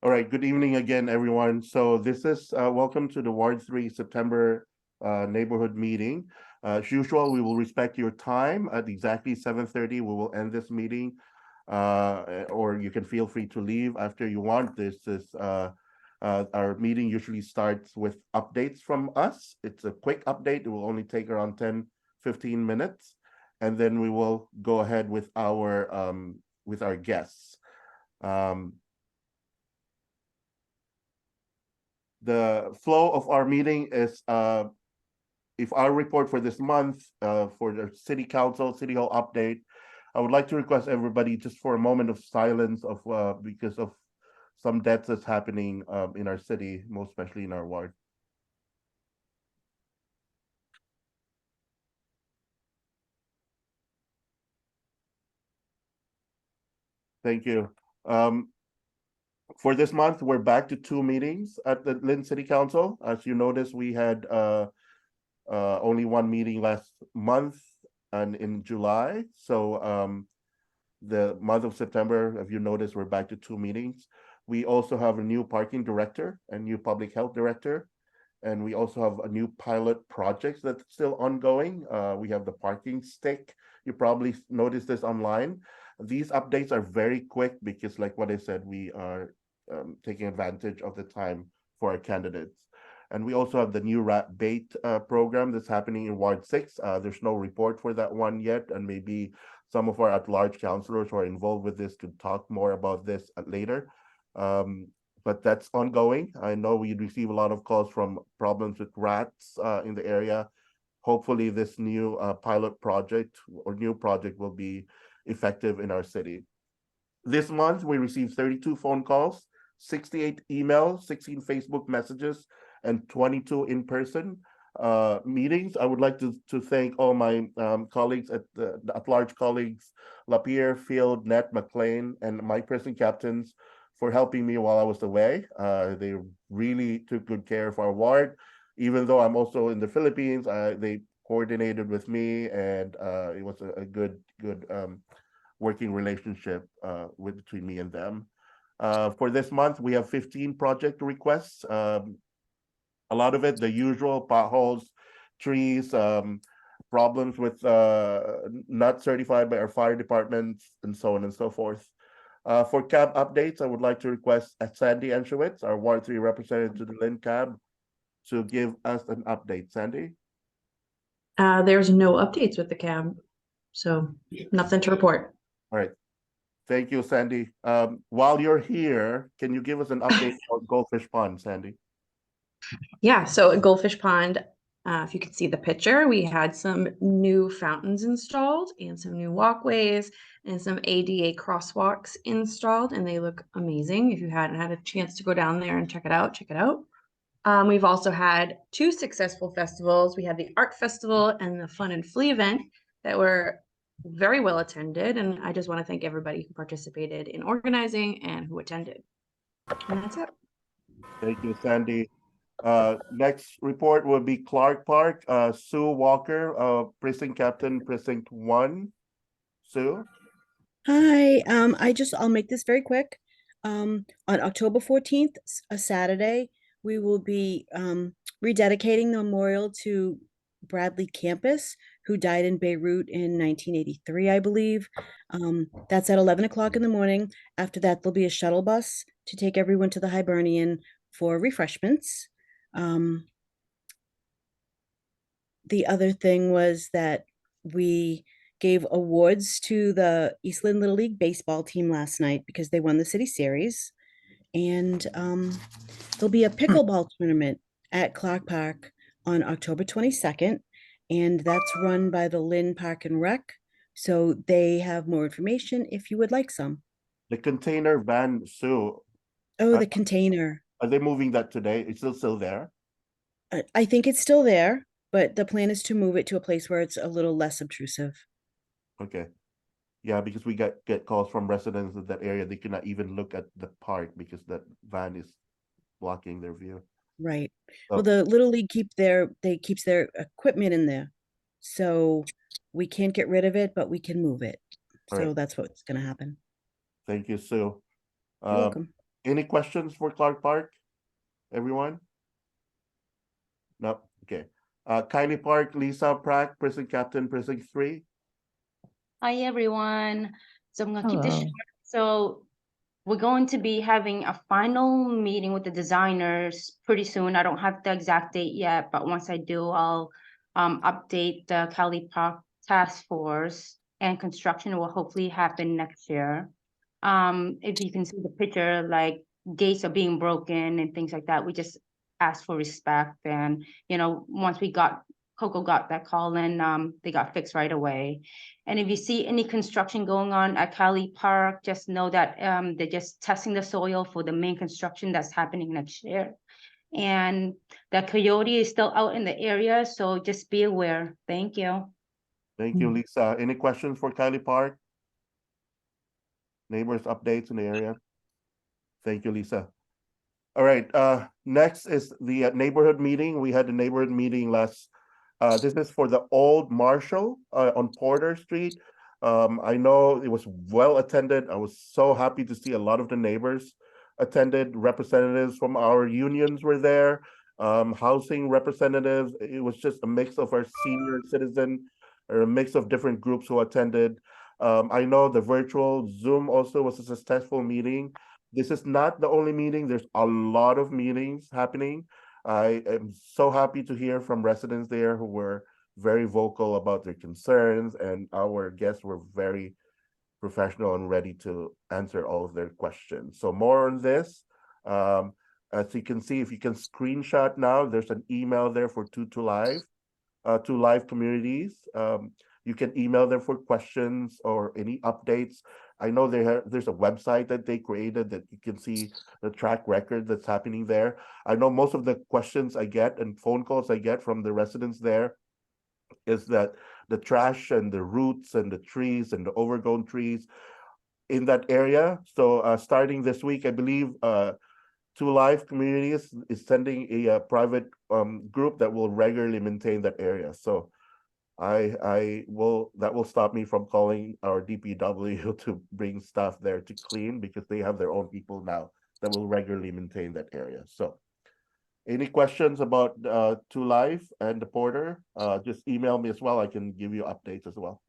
All right, good evening again, everyone. So this is welcome to the Ward 3 September neighborhood meeting. As usual, we will respect your time at exactly 7:30. We will end this meeting, or you can feel free to leave after you want. This is our meeting usually starts with updates from us. It's a quick update. It will only take around 10-15 minutes, and then we will go ahead with our guests. Um, the flow of our meeting is if our report for this month for the city council city hall update. I would like to request everybody just for a moment of silence of because of some deaths that's happening in our city, most especially in our ward. Thank you. For this month, we're back to 2 meetings at the Lynn City Council. As you notice, we had only 1 meeting last month and in July. So the month of September, if you notice, we're back to 2 meetings. We also have a new parking director and new public health director. And we also have a new pilot project that's still ongoing. We have the parking stick. You probably noticed this online. These updates are very quick because, like what I said, we are taking advantage of the time for our candidates. And we also have the new rat bait program that's happening in Ward 6. There's no report for that one yet, and maybe some of our at-large councilors who are involved with this could talk more about this later. But that's ongoing. I know we receive a lot of calls from problems with rats in the area. Hopefully, this new pilot project or new project will be effective in our city. This month, we received 32 phone calls, 68 emails, 16 Facebook messages, and 22 in-person meetings. I would like to thank all my colleagues the at-large colleagues, Lapierre, Field, Net, McLean, and my prison captains for helping me while I was away. They really took good care of our ward. Even though I'm also in the Philippines, they coordinated with me, and it was a good working relationship between me and them. For this month, we have 15 project requests. A lot of it, the usual potholes, trees, problems with not certified by our fire departments, and so on and so forth. For cab updates, I would like to request Sandy Anshowitz, our Ward 3 representative to the Lynn cab, to give us an update. Sandy? There's no updates with the cab, so nothing to report. All right. Thank you, Sandy. While you're here, can you give us an update on Goldfish Pond, Sandy? Yeah, so at Goldfish Pond, if you could see the picture, we had some new fountains installed and some new walkways and some ADA crosswalks installed, and they look amazing. If you hadn't had a chance to go down there and check it out, check it out. We've also had 2 successful festivals. We had the Art Festival and the Fun and Flea event that were very well attended, and I just want to thank everybody who participated in organizing and who attended. And that's it. Thank you, Sandy. Next report will be Clark Park. Sue Walker, Precinct Captain, Precinct 1. Sue? Hi, I'll make this very quick. On October 14th, a Saturday, we will be rededicating the memorial to Bradley Campus, who died in Beirut in 1983, I believe. That's at 11 o'clock in the morning. After that, there'll be a shuttle bus to take everyone to the Hibernian for refreshments. The other thing was that we gave awards to the Eastland Little League baseball team last night because they won the city series. And there'll be a pickleball tournament at Clark Park on October 22nd. And that's run by the Lynn Park and Rec. So they have more information if you would like some. The container van, Sue. Oh, the container. Are they moving that today? It's still there? I think it's still there, but the plan is to move it to a place where it's a little less obtrusive. Okay. Yeah, because we get calls from residents of that area. They cannot even look at the park because that van is blocking their view. Right. Well, the Little League keeps their equipment in there. So we can't get rid of it, but we can move it. So right. that's what's going to happen. Thank you, Sue. You're welcome. Any questions for Clark Park? Everyone? No, okay. Kylie Park, Lisa Pratt, Precinct Captain, Precinct 3. Hi, everyone. So I'm gonna keep this Hello. short. So we're going to be having a final meeting with the designers pretty soon. I don't have the exact date yet, but once I do, I'll update the Cali Park Task Force, and construction will hopefully happen next year. If you can see the picture, like gates are being broken and things like that, we just ask for respect. And, once Coco got that call in, they got fixed right away. And if you see any construction going on at Cali Park, just know that they're just testing the soil for the main construction that's happening next year. And the coyote is still out in the area, so just be aware. Thank you. Thank you, Lisa. Any questions for Kylie Park? Neighbors updates in the area? Thank you, Lisa. All right, next is the neighborhood meeting. We had a neighborhood meeting last, this is for the old Marshall on Porter Street. I know it was well attended. I was so happy to see a lot of the neighbors attended. Representatives from our unions were there, housing representatives. It was just a mix of our senior citizen, or a mix of different groups who attended. I know the virtual Zoom also was a successful meeting. This is not the only meeting. There's a lot of meetings happening. I am so happy to hear from residents there who were very vocal about their concerns, and our guests were very professional and ready to answer all of their questions. So more on this. As you can see, if you can screenshot now, there's an email there for to live communities. You can email them for questions or any updates. I know there's a website that they created that you can see the track record that's happening there. I know most of the questions I get and phone calls I get from the residents there is that the trash and the roots and the trees and the overgrown trees in that area. So starting this week, I believe Two Life Communities is sending a private group that will regularly maintain that area. So that will stop me from calling our DPW to bring staff there to clean, because they have their own people now that will regularly maintain that area. So any questions about Two Life and the Porter, just email me as well. I can give you updates as well.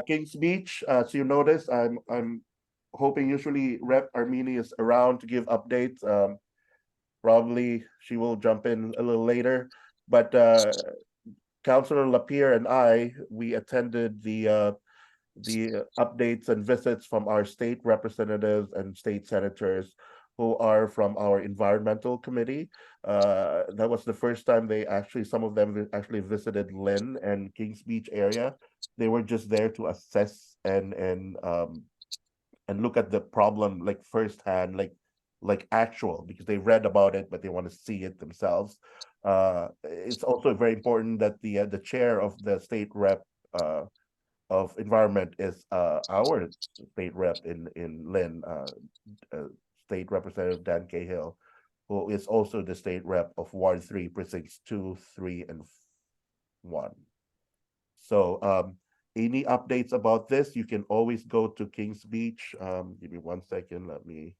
Kings Beach, as you notice, I'm hoping usually Rep Armini is around to give updates. Probably she will jump in a little later, but Councilor Lapierre and we attended the updates and visits from our state representatives and state senators who are from our environmental committee. That was the first time some of them actually visited Lynn and Kings Beach area. They were just there to assess and look at the problem like firsthand, like actual, because they read about it, but they want to see it themselves. It's also very important that the chair of the state rep of environment is our state rep in Lynn, State Representative Dan Cahill, who is also the state rep of Ward 3, precincts 2, 3, and 1. So any updates about this, you can always go to Kings Beach. Give me 1 second. Let me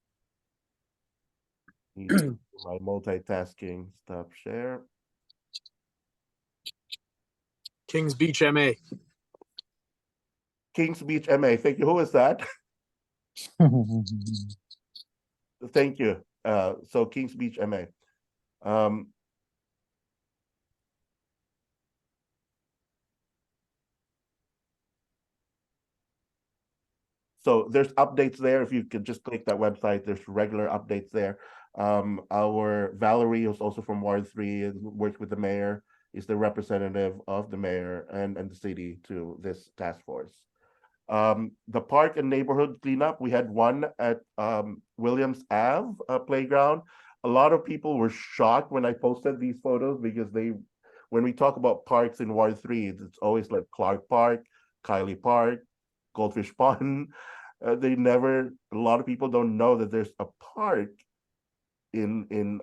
my multitasking stop share. Kings Beach, MA. Kings Beach, MA. Thank you. Who is that? Thank you. So Kings Beach, MA. So there's updates there. If you could just click that website, there's regular updates there. Our Valerie, who's also from Ward 3 and works with the mayor, is the representative of the mayor and the city to this task force. The park and neighborhood cleanup, we had one at Williams Ave playground. A lot of people were shocked when I posted these photos, because when we talk about parks in Ward 3, it's always like Clark Park, Kylie Park, Goldfish Pond. A lot of people don't know that there's a park in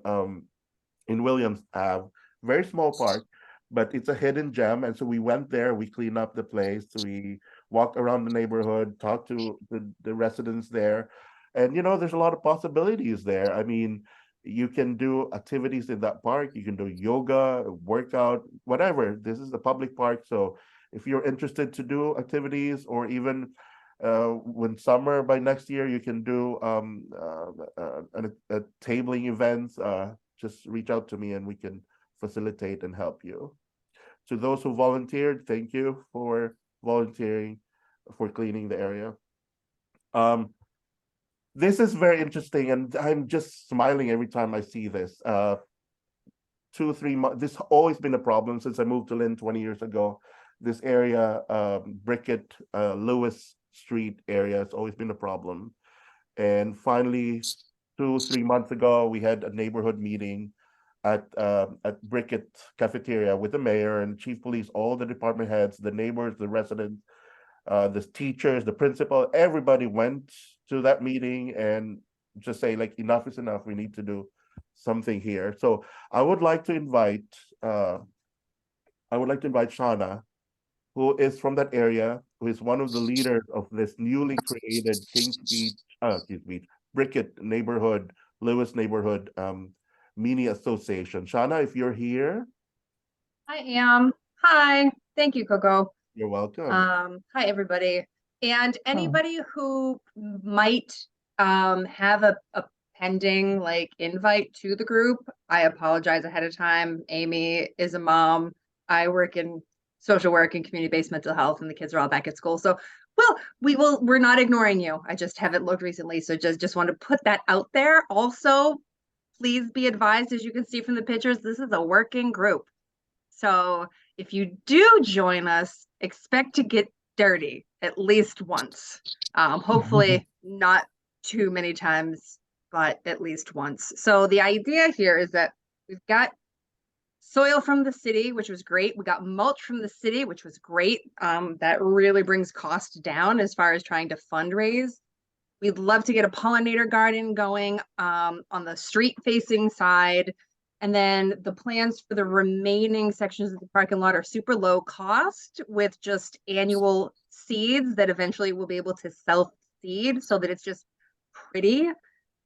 Williams Ave, very small park, but it's a hidden gem. And so we went there, we cleaned up the place, we walked around the neighborhood, talked to the residents there, And there's a lot of possibilities there. I mean, you can do activities in that park. You can do yoga, workout, whatever. This is a public park, so if you're interested to do activities, or even when summer by next year, you can do a tabling events. Just reach out to me and we can facilitate and help you. To those who volunteered, thank you for volunteering for cleaning the area. This is very interesting, and I'm just smiling every time I see this. 2-3 months. This has always been a problem since I moved to Lynn 20 years ago. This area, Brickett, Lewis Street area, has always been a problem. And finally, 2-3 months ago, we had a neighborhood meeting at Brickett cafeteria with the mayor and chief police, all the department heads, the neighbors, the residents, the teachers, the principal. Everybody went to that meeting and just say, like, enough is enough. We need to do something here. So I would like to invite Shauna, who is from that area, who is one of the leaders of this newly created Brickett neighborhood, Lewis neighborhood mini association. Shauna, if you're here. I am. Hi. Thank you, Coco. You're welcome. Hi, everybody. And anybody who might have a pending invite to the group, I apologize ahead of time. Amy is a mom. I work in social work and community-based mental health, and the kids are all back at school. So, we're not ignoring you. I just haven't looked recently. So just want to put that out there. Also, please be advised, as you can see from the pictures, this is a working group. So if you do join us, expect to get dirty at least once. Hopefully not too many times, but at least once. So the idea here is that we've got soil from the city, which was great. We got mulch from the city, which was great. That really brings cost down as far as trying to fundraise. We'd love to get a pollinator garden going on the street facing side. And then the plans for the remaining sections of the parking lot are super low cost, with just annual seeds that eventually we'll be able to self-seed so that it's just pretty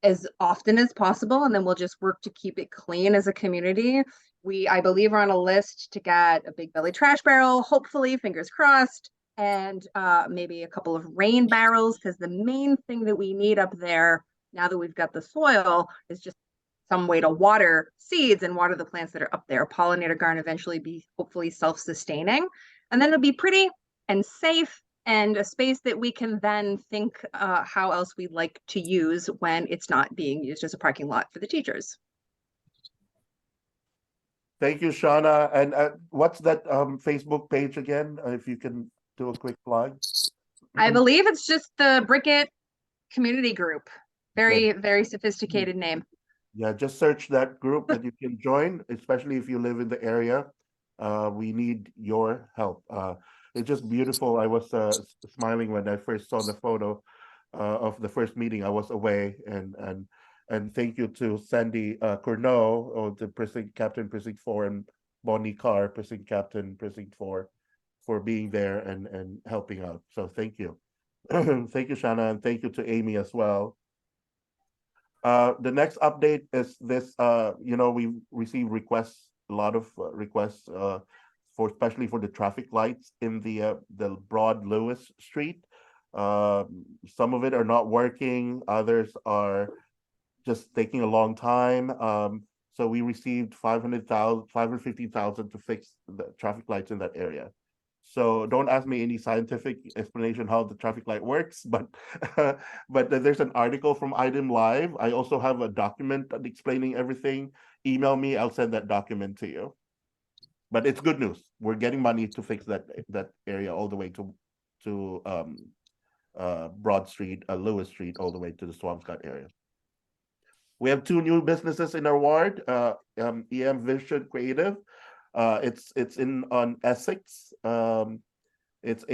as often as possible. And then we'll just work to keep it clean as a community. I believe, are on a list to get a big belly trash barrel, hopefully, fingers crossed, and maybe a couple of rain barrels, because the main thing that we need up there, now that we've got the soil, is just some way to water seeds and water the plants that are up there. Pollinator garden eventually be hopefully self-sustaining, and then it'll be pretty and safe, and a space that we can then think how else we'd like to use when it's not being used as a parking lot for the teachers. Thank you, Shauna. And what's that Facebook page again? If you can do a quick plug. I believe it's just the Brickett Community Group. Okay. Very sophisticated name. Yeah, just search that group and you can join, especially if you live in the area. We need your help. It's just beautiful. I was smiling when I first saw the photo of the first meeting. I was away, and thank you to Sandy Cournot, or the Precinct Captain Precinct 4, and Bonnie Carr, Precinct Captain Precinct 4, for being there and helping out. So thank you. Thank you, Shauna, and thank you to Amy as well. The next update is this. We received requests, a lot of requests especially for the traffic lights in the broad Lewis Street. Some of it are not working, others are just taking a long time. So we received $550,000 to fix the traffic lights in that area. So don't ask me any scientific explanation how the traffic light works, but there's an article from Item Live. I also have a document explaining everything. Email me, I'll send that document to you. But it's good news. We're getting money to fix that area all the way to Broad Street, Lewis Street, all the way to the Swampscott area. We have 2 new businesses in our ward. EM Vision Creative. It's on Essex. It's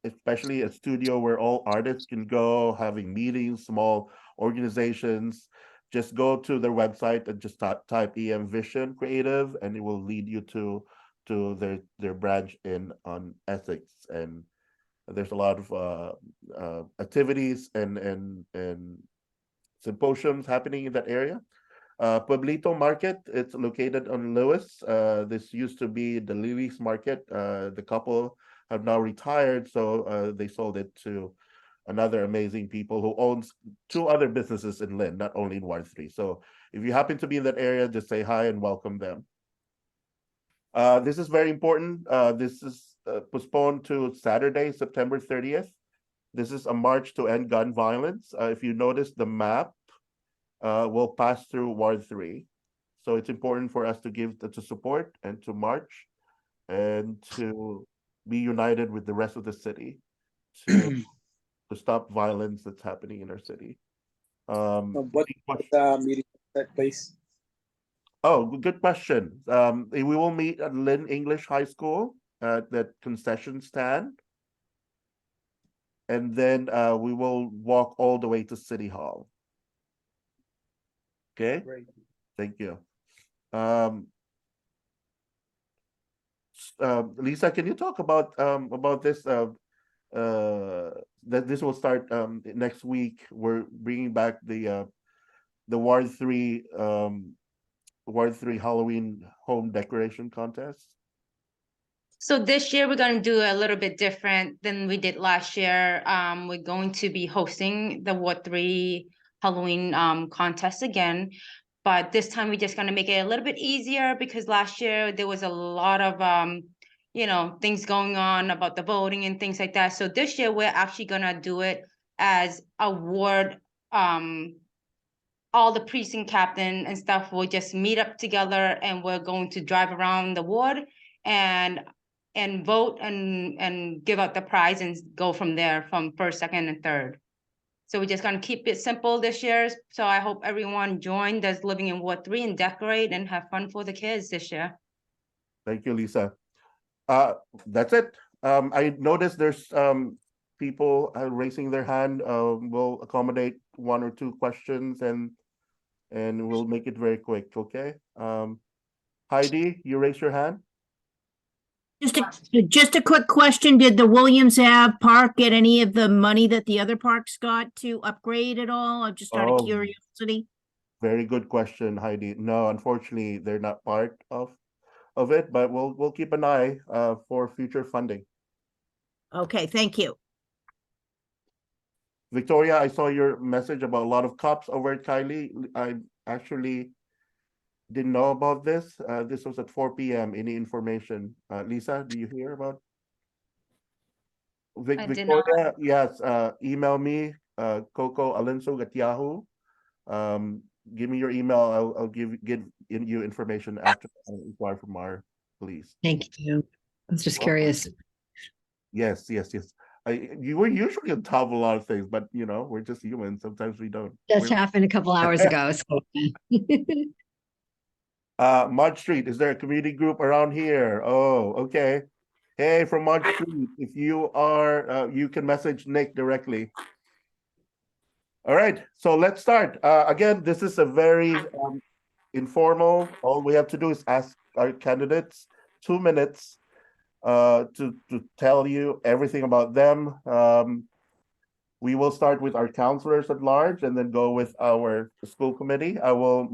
especially a studio where all artists can go, having meetings, small organizations. Just go to their website and just type EM Vision Creative, and it will lead you to their branch on Essex. And There's a lot of activities and symposiums happening in that area. Pueblito Market, it's located on Lewis. This used to be the Lily's Market. The couple have now retired, so they sold it to another amazing people who owns 2 other businesses in Lynn, not only in Ward 3. So if you happen to be in that area, just say hi and welcome them. This is very important. This is postponed to Saturday, September 30th. This is a march to end gun violence. If you notice the map, will pass through Ward 3. So it's important for us to support and to march and to be united with the rest of the city to stop violence that's happening in our city. What meeting that place? Oh, good question. We will meet at Lynn English High School at that concession stand. And then we will walk all the way to City Hall. Okay, Great. thank you. Lisa, can you talk about this? That this will start next week. We're bringing back the Ward 3 Halloween home decoration contest. So this year, we're gonna do a little bit different than we did last year. We're going to be hosting the Ward 3 Halloween contest again. But this time, we're just gonna make it a little bit easier because last year there was a lot of things going on about the voting and things like that. So this year, we're actually gonna do it as a ward. All the precinct captain and stuff will just meet up together, and we're going to drive around the ward and vote and give out the prize and go from there from first, second, and third. So we're just gonna keep it simple this year. So I hope everyone join that's living in Ward 3 and decorate and have fun for the kids this year. Thank you, Lisa. That's it. I noticed there's people raising their hand. We'll accommodate 1 or 2 questions and we'll make it very quick, okay? Heidi, you raise your hand? Just a quick question. Did the Williams Ave Park get any of the money that the other parks got to upgrade at all? I'm just out of Oh. curiosity. Very good question, Heidi. No, unfortunately, they're not part of it, but we'll keep an eye for future funding. Okay, thank you. Victoria, I saw your message about a lot of cops over at Kylie. I actually didn't know about this. This was at 4 p.m. Any information? Lisa, do you hear about? I did not. Victoria, yes. Email me, Coco Alonso at Yahoo. Give me your email. I'll give you information after I inquire from our police. Thank you. I was just Welcome. curious. Yes. You were usually on top of a lot of things, but we're just human. Sometimes we don't. Just happened a couple hours ago. So. Mud Street, is there a community group around here? Oh, okay. Hey, from Mud Street, if you are, you can message Nick directly. All right, so let's start. Again, this is a very informal. All we have to do is ask our candidates 2 minutes to tell you everything about them. We will start with our counselors at large and then go with our school committee. I will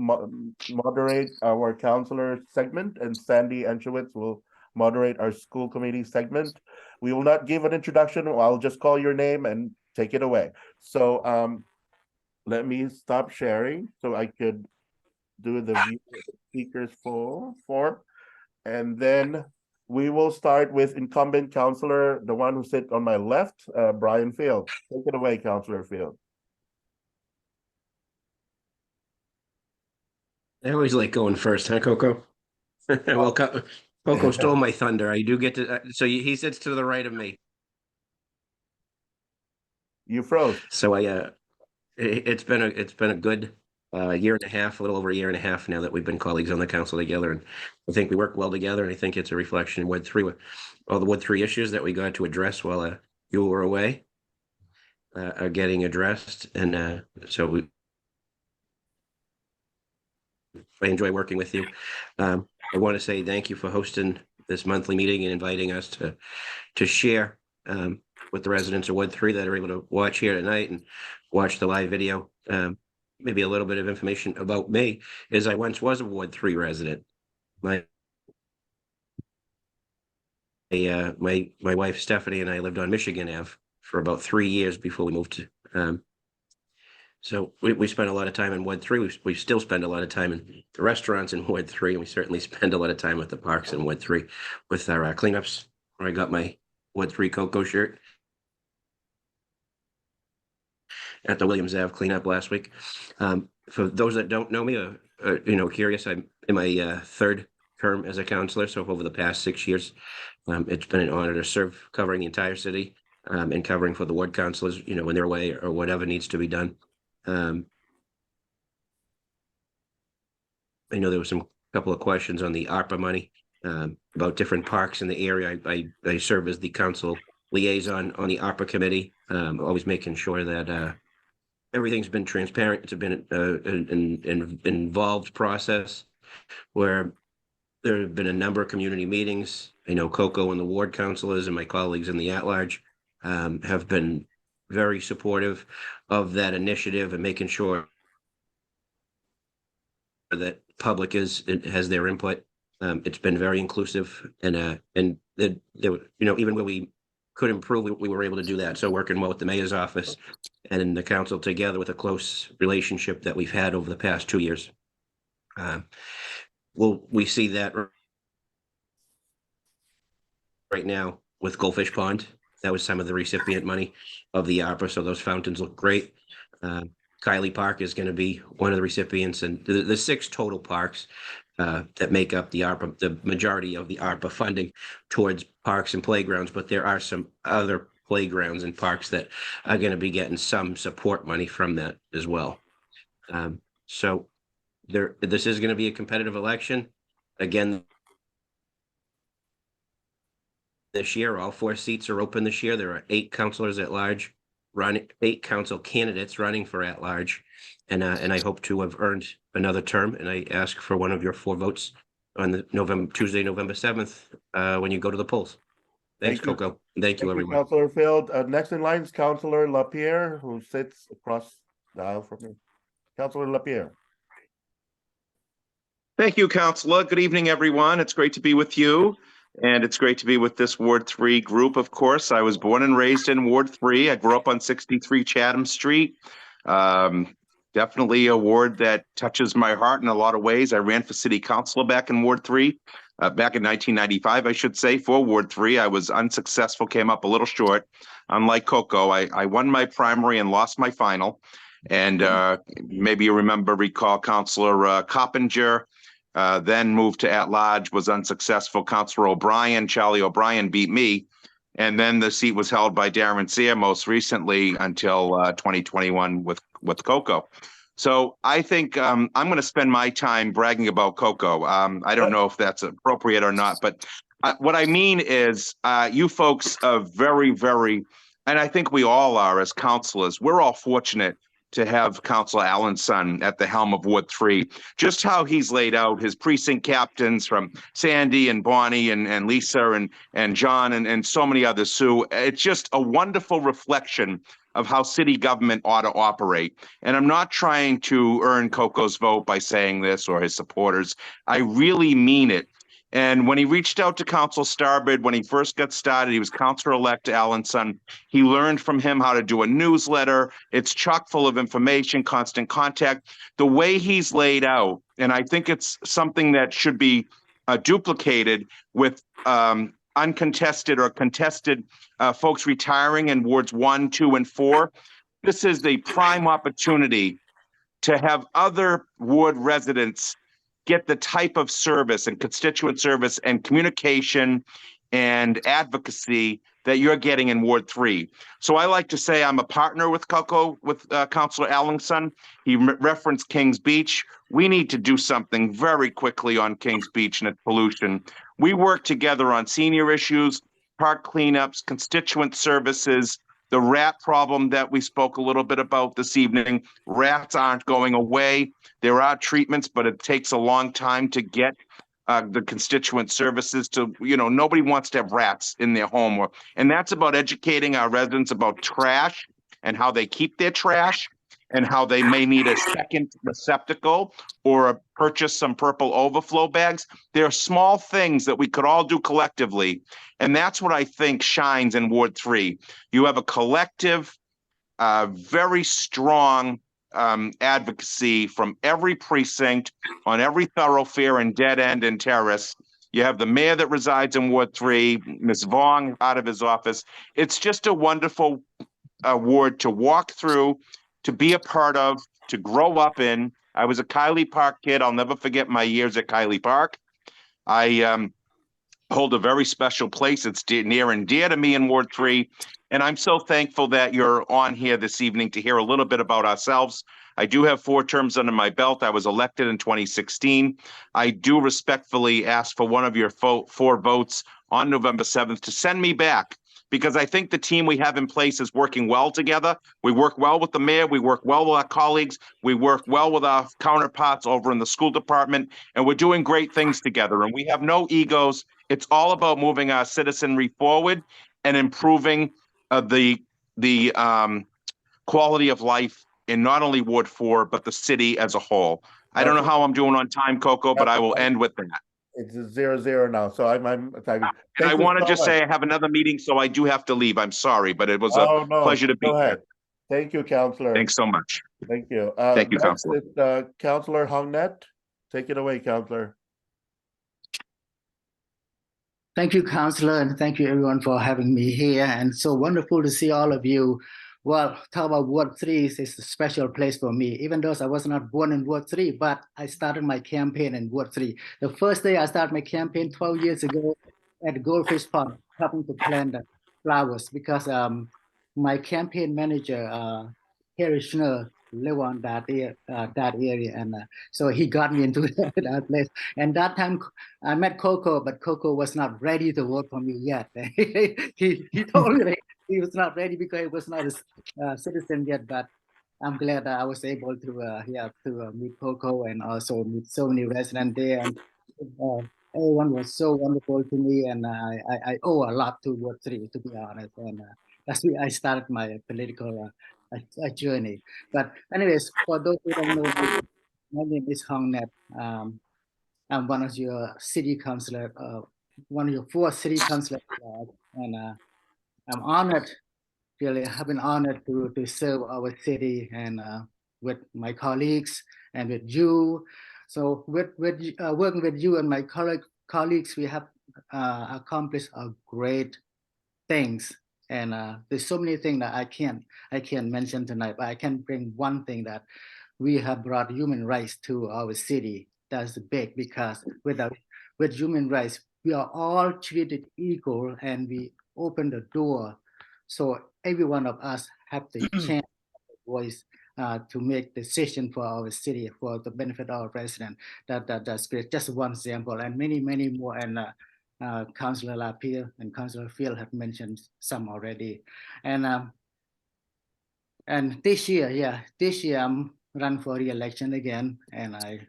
moderate our counselor segment, and Sandy Anchowitz will moderate our school committee segment. We will not give an introduction. I'll just call your name and take it away. So let me stop sharing so I could do the speakers form. And then we will start with incumbent counselor, the one who sits on my left, Brian Field. Take it away, Counselor Field. I always like going first, huh, Coco? Well, Coco stole my thunder. I do get to. So he sits to the right of me. You froze. So it's been a good year and a half, a little over a year and a half now that we've been colleagues on the council together, and I think we work well together. And I think it's a reflection of Ward 3, all the Ward 3 issues that we got to address while you were away are getting addressed, and so I enjoy working with you. I want to say thank you for hosting this monthly meeting and inviting us to share with the residents of Ward 3 that are able to watch here tonight and watch the live video. Maybe a little bit of information about me is I once was a Ward 3 resident. My wife Stephanie and I lived on Michigan Ave for about 3 years before we moved to. So we spent a lot of time in Ward 3. We still spend a lot of time in the restaurants in Ward 3, and we certainly spend a lot of time at the parks in Ward 3 with our cleanups. Where I got my Ward 3 Cocoa shirt at the Williams Ave cleanup last week. For those that don't know me, curious, I'm in my third term as a counselor. So over the past 6 years, it's been an honor to serve covering the entire city and covering for the ward councilors, in their way or whatever needs to be done. I know there was some couple of questions on the ARPA money about different parks in the area. I serve as the council liaison on the ARPA committee, always making sure that everything's been transparent. It's been an involved process where there have been a number of community meetings. I know Coco and the ward councilors and my colleagues in the at-large have been very supportive of that initiative and making sure that public has their input. It's been very inclusive and even where we could improve, we were able to do that. So working well with the mayor's office and the council together with a close relationship that we've had over the past 2 years. We see that right now with Goldfish Pond. That was some of the recipient money of the ARPA, so those fountains look great. Kylie Park is going to be one of the recipients, and the 6 total parks that make up the ARPA, the majority of the ARPA funding towards parks and playgrounds, but there are some other playgrounds and parks that are going to be getting some support money from that as well. So this is going to be a competitive election. Again, this year, all 4 seats are open this year. There are 8 councilors at large running, 8 council candidates running for at large. And I hope to have earned another term. And I ask for one of your 4 votes on the Tuesday, November 7th, when you go to the polls. Thanks, Thank you. Coco. Thank you, everyone. Councilor Field. Next in line is Councilor Lapierre, who sits across the aisle from me. Councilor Lapierre. Thank you, Councilor. Good evening, everyone. It's great to be with you. And it's great to be with this Ward 3 group, of course. I was born and raised in Ward 3. I grew up on 63 Chatham Street. Definitely a ward that touches my heart in a lot of ways. I ran for city councilor back in Ward 3, back in 1995, I should say, for Ward 3. I was unsuccessful, came up a little short. Unlike Coco, I won my primary and lost my final. And maybe you recall Councilor Coppinger, then moved to at-large, was unsuccessful. Councilor O'Brien, Charlie O'Brien beat me. And then the seat was held by Darren Sear most recently until 2021 with Coco. So I think I'm going to spend my time bragging about Coco. I don't know if that's appropriate or not, but what I mean is you folks are very, very, and I think we all are as councilors, we're all fortunate to have Councilor Allen's son at the helm of Ward 3. Just how he's laid out his precinct captains from Sandy and Bonnie and Lisa and John and so many others, Sue. It's just a wonderful reflection of how city government ought to operate. And I'm not trying to earn Coco's vote by saying this or his supporters. I really mean it. And when he reached out to Council Starbird, when he first got started, he was Councilor-elect Allen's son. He learned from him how to do a newsletter. It's chock full of information, constant contact. The way he's laid out, and I think it's something that should be duplicated with uncontested or contested folks retiring in wards 1, 2, and 4. This is the prime opportunity to have other ward residents get the type of service and constituent service and communication and advocacy that you're getting in Ward 3. So I like to say I'm a partner with Coco, with Councilor Allenson. He referenced Kings Beach. We need to do something very quickly on Kings Beach and its pollution. We work together on senior issues, park cleanups, constituent services, the rat problem that we spoke a little bit about this evening. Rats aren't going away. There are treatments, but it takes a long time to get the constituent services to, nobody wants to have rats in their home, and that's about educating our residents about trash and how they keep their trash and how they may need a second receptacle or purchase some purple overflow bags. There are small things that we could all do collectively. And that's what I think shines in Ward 3. You have a collective, very strong advocacy from every precinct on every thoroughfare and dead end and terrace. You have the mayor that resides in Ward 3, Ms. Vong out of his office. It's just a wonderful ward to walk through, to be a part of, to grow up in. I was a Kylie Park kid. I'll never forget my years at Kylie Park. I hold a very special place. It's near and dear to me in Ward 3. And I'm so thankful that you're on here this evening to hear a little bit about ourselves. I do have 4 terms under my belt. I was elected in 2016. I do respectfully ask for one of your 4 votes on November 7th to send me back, because I think the team we have in place is working well together. We work well with the mayor. We work well with our colleagues. We work well with our counterparts over in the school department, and we're doing great things together. And we have no egos. It's all about moving our citizenry forward and improving the quality of life in not only Ward 4, but the city as a whole. I don't know how I'm doing on time, Coco, but I will end with that. It's 0-0 now, so I'm And I want to just say I have another meeting, so I do have to leave. I'm sorry, but it was a pleasure to be here. Thank you, Councillor. Thanks so much. Thank you. Thank you, Councillor. Councillor Hongnet, take it away, Councillor. Thank you, Councillor, and thank you everyone for having me here. And so wonderful to see all of you. Well, talk about Ward 3 is a special place for me, even though I was not born in Ward 3, but I started my campaign in Ward 3. The first day I started my campaign 12 years ago at Goldfish Pond, helping to plant the flowers, because my campaign manager, Harry Schnur, live on that area, and so he got me into that place. And that time I met Coco, but Coco was not ready to vote for me yet. he told me he was not ready because he was not a citizen yet. But I'm glad that I was able to meet Coco and also meet so many residents there. And everyone was so wonderful to me, and I owe a lot to Ward 3, to be honest. And that's why I started my political journey. But anyways, for those who don't know me, my name is Hong Net. I'm one of your city councillor, one of your 4 city councillors, and I'm honored. Really, I've been honored to serve our city and with my colleagues and with you. So with working with you and my colleagues, we have accomplished great things. And there's so many things that I can't mention tonight, but I can bring one thing, that we have brought human rights to our city. That's big, because with human rights, we are all treated equal, and we open the door so every one of us have the chance, voice to make decision for our city, for the benefit of our residents. That's great. Just one example, and many more. And Councillor Lapierre and Councillor Phil have mentioned some already. And this year I'm run for re-election again, and I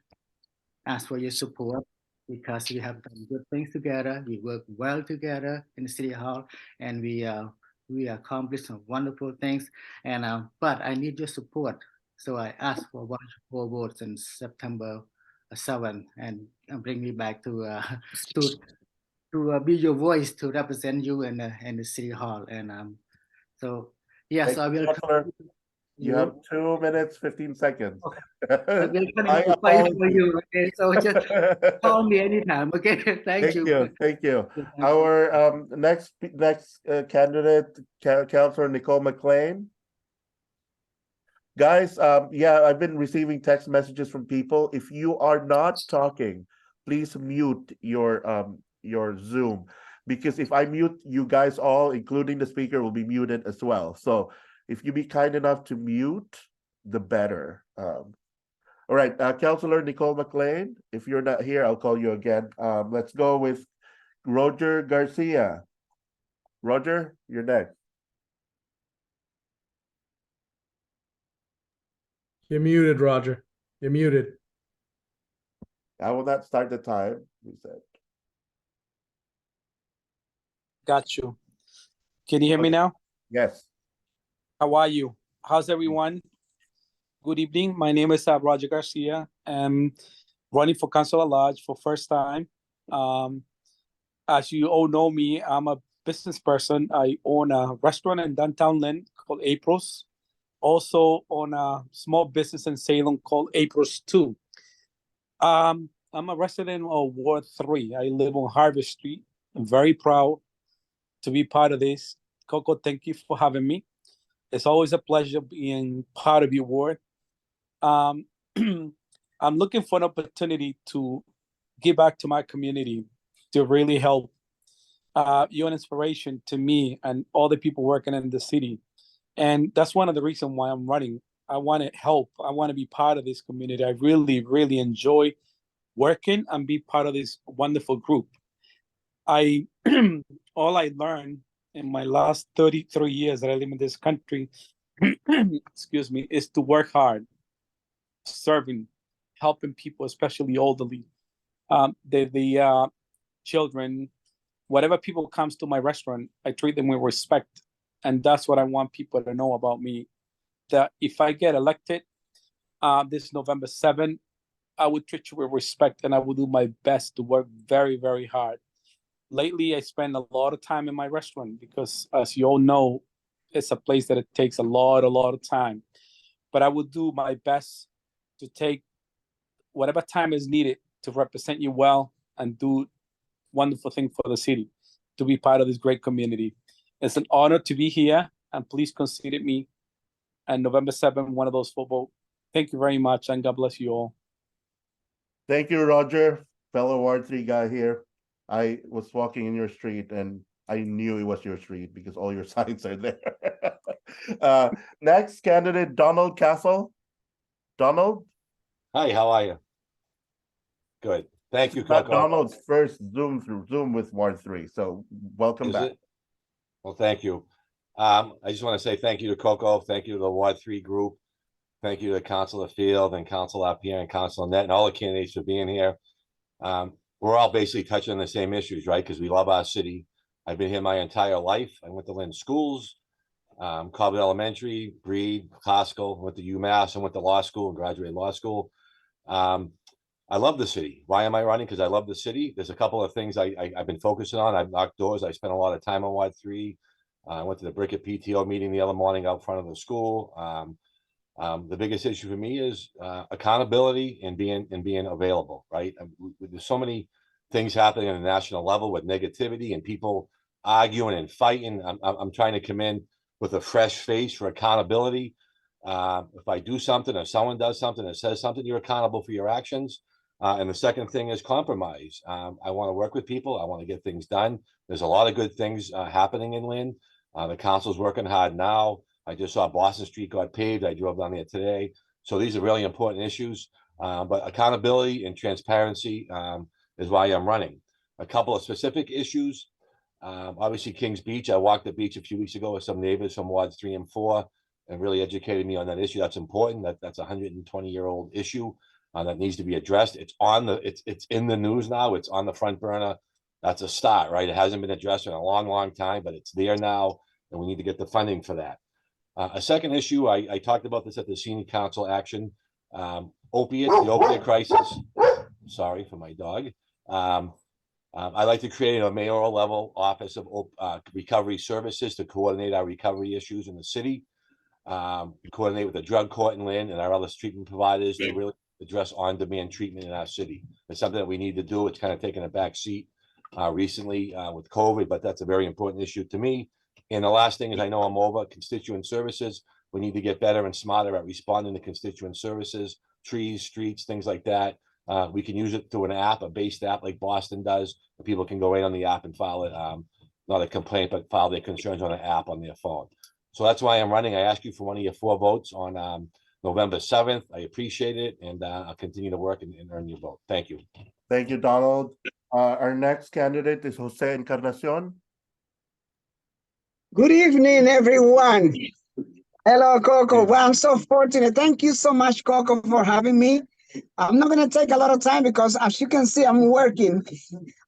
ask for your support, because we have done good things together. We work well together in the City Hall, and we accomplished some wonderful things. And but I need your support, so I ask for 4 votes in September 7th, and bring me back to be your voice, to represent you in the City Hall. And so yes, I will. You have 2 minutes, 15 seconds. I will fight for you. Okay, so just call me anytime. Okay, thank you. Thank you. Our next candidate, Councillor Nicole McLean. Guys, yeah, I've been receiving text messages from people. If you are not talking, please mute your Zoom, because if I mute you guys all, including the speaker, will be muted as well. So if you be kind enough to mute, the better. All right, Councillor Nicole McLean, if you're not here, I'll call you again. Let's go with Roger Garcia. Roger, you're next. You're muted, Roger. You're muted. I will not start the time, he said. Got you. Can you hear me now? Yes. How are you? How's everyone? Good evening. My name is Roger Garcia. I'm running for council at large for first time. As you all know me, I'm a business person. I own a restaurant in downtown Lynn called April's. Also own a small business in Salem called April's 2. I'm a resident of Ward 3. I live on Harvest Street. I'm very proud to be part of this. Coco, thank you for having me. It's always a pleasure being part of your ward. I'm looking for an opportunity to give back to my community, to really help. You're an inspiration to me and all the people working in the city. And that's one of the reasons why I'm running. I want to help. I want to be part of this community. I really, really enjoy working and be part of this wonderful group. All I learned in my last 33 years that I live in this country, excuse me, is to work hard, serving, helping people, especially elderly, the children, whatever people comes to my restaurant, I treat them with respect. And that's what I want people to know about me, that if I get elected this November 7th, I would treat you with respect and I will do my best to work very, very hard. Lately, I spend a lot of time in my restaurant because, as you all know, it's a place that it takes a lot of time. But I will do my best to take whatever time is needed to represent you well and do wonderful thing for the city, to be part of this great community. It's an honor to be here, and please consider me on November 7th, one of those for vote. Thank you very much, and God bless you all. Thank you, Roger, fellow Ward 3 guy here. I was walking in your street and I knew it was your street because all your signs are there. Next candidate, Donald Castle. Donald? Hi, how are you? Good. Thank you, Not Coco. Donald's first Zoom with Ward 3, so welcome Is back. it? Well, thank you. I just want to say thank you to Coco. Thank you to the Ward 3 group. Thank you to Councilor Field and Councilor Pierre and Councilor Net and all the candidates for being here. We're all basically touching on the same issues, right? Because we love our city. I've been here my entire life. I went to Lynn schools, Cobbett Elementary, Breed, Classical, went to UMass, and went to law school and graduated law school. I love the city. Why am I running? Because I love the city. There's a couple of things I've been focusing on. I've knocked doors. I spent a lot of time on Ward 3. I went to the Brickett PTO meeting the other morning out front of the school. The biggest issue for me is accountability and being available, right? There's so many things happening on a national level with negativity and people arguing and fighting. I'm trying to come in with a fresh face for accountability. If I do something or someone does something or says something, you're accountable for your actions. And the second thing is compromise. I want to work with people. I want to get things done. There's a lot of good things happening in Lynn. The council's working hard now. I just saw Boston Street got paved. I drove down there today. So these are really important issues. But accountability and transparency is why I'm running. A couple of specific issues. Obviously, Kings Beach. I walked the beach a few weeks ago with some neighbors from Wards 3 and 4 and really educated me on that issue. That's important. That's a 120-year-old issue that needs to be addressed. It's in the news now. It's on the front burner. That's a start, right? It hasn't been addressed in a long time, but it's there now, and we need to get the funding for that. A second issue, I talked about this at the Senior Council action, opiates, the opiate crisis. Sorry for my dog. I'd like to create a mayoral level office of recovery services to coordinate our recovery issues in the city, coordinate with the drug court in Lynn and our other treatment providers to really address on-demand treatment in our city. It's something that we need to do. It's kind of taken a back seat recently with COVID, but that's a very important issue to me. And the last thing is, I know I'm over constituent services. We need to get better and smarter at responding to constituent services, trees, streets, things like that. We can use it through an app, a based app like Boston does. People can go right on the app and file it, not a complaint, but file their concerns on an app on their phone. So that's why I'm running. I ask you for one of your 4 votes on November 7th. I appreciate it, and I'll continue to work and earn your vote. Thank you. Thank you, Donald. Our next candidate is Jose Encarnacion. Good evening, everyone. Hello, Coco. Well, I'm so fortunate. Thank you so much, Coco, for having me. I'm not gonna take a lot of time because as you can see, I'm working.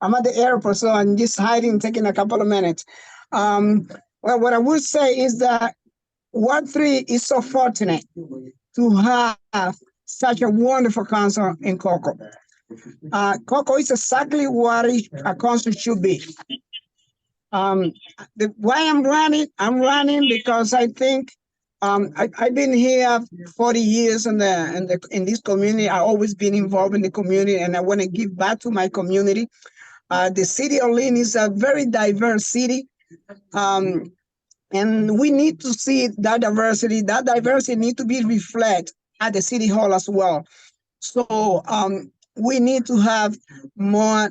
I'm at the airport, so I'm just hiding, taking a couple of minutes. Well, what I would say is that Ward 3 is so fortunate to have such a wonderful council in Coco. Coco is exactly what a council should be. Why I'm running because I think I've been here 40 years in this community. I've always been involved in the community, and I want to give back to my community. The city of Lynn is a very diverse city. And we need to see that diversity. That diversity needs to be reflected at the city hall as well. So we need to have more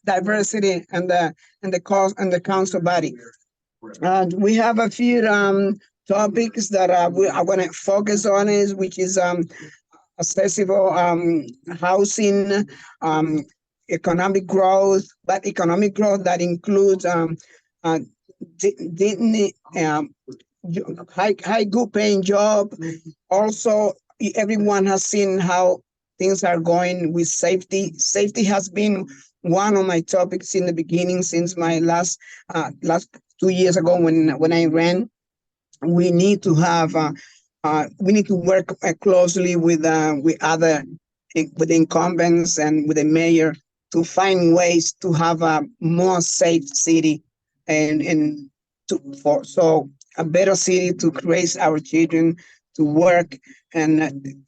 diversity in the council body. And we have a few topics that I want to focus on, which is accessible housing, economic growth, but economic growth that includes high good paying job. Also, everyone has seen how things are going with safety. Safety has been one of my topics in the beginning since my last 2 years ago when I ran. We need to have we need to work closely with with incumbents and with the mayor to find ways to have a more safe city and so a better city to raise our children to work. And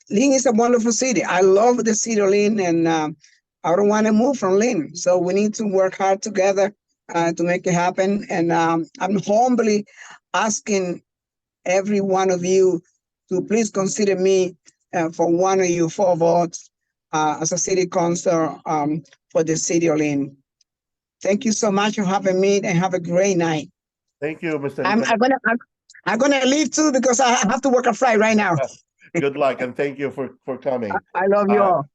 Lynn is a wonderful city. I love the city of Lynn, and I don't want to move from Lynn. So we need to work hard together to make it happen. And I'm humbly asking every one of you to please consider me for one of your 4 votes as a city councilor for the city of Lynn. Thank you so much for having me, and have a great night. Thank you, Mr. I'm gonna leave too because I have to work a flight right now. Good luck, and thank you for coming. I love you all.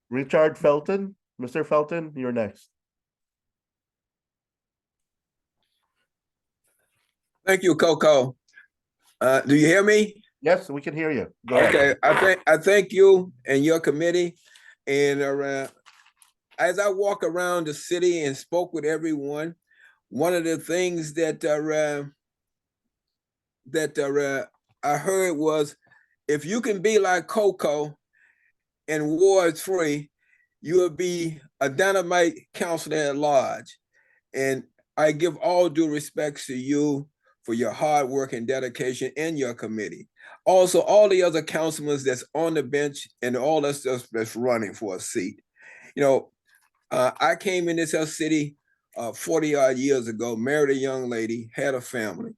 Richard Felton, Mr. Felton, you're next. Thank you, Coco. Do you hear me? Yes, we can hear you. Go ahead. Okay, I thank you and your committee. And as I walk around the city and spoke with everyone, one of the things that I heard was, if you can be like Coco in Ward 3, you will be a dynamite counselor at large. And I give all due respects to you for your hard work and dedication in your committee. Also, all the other councilmen that's on the bench and all us that's running for a seat. You know, I came in this city 40 odd years ago, married a young lady, had a family,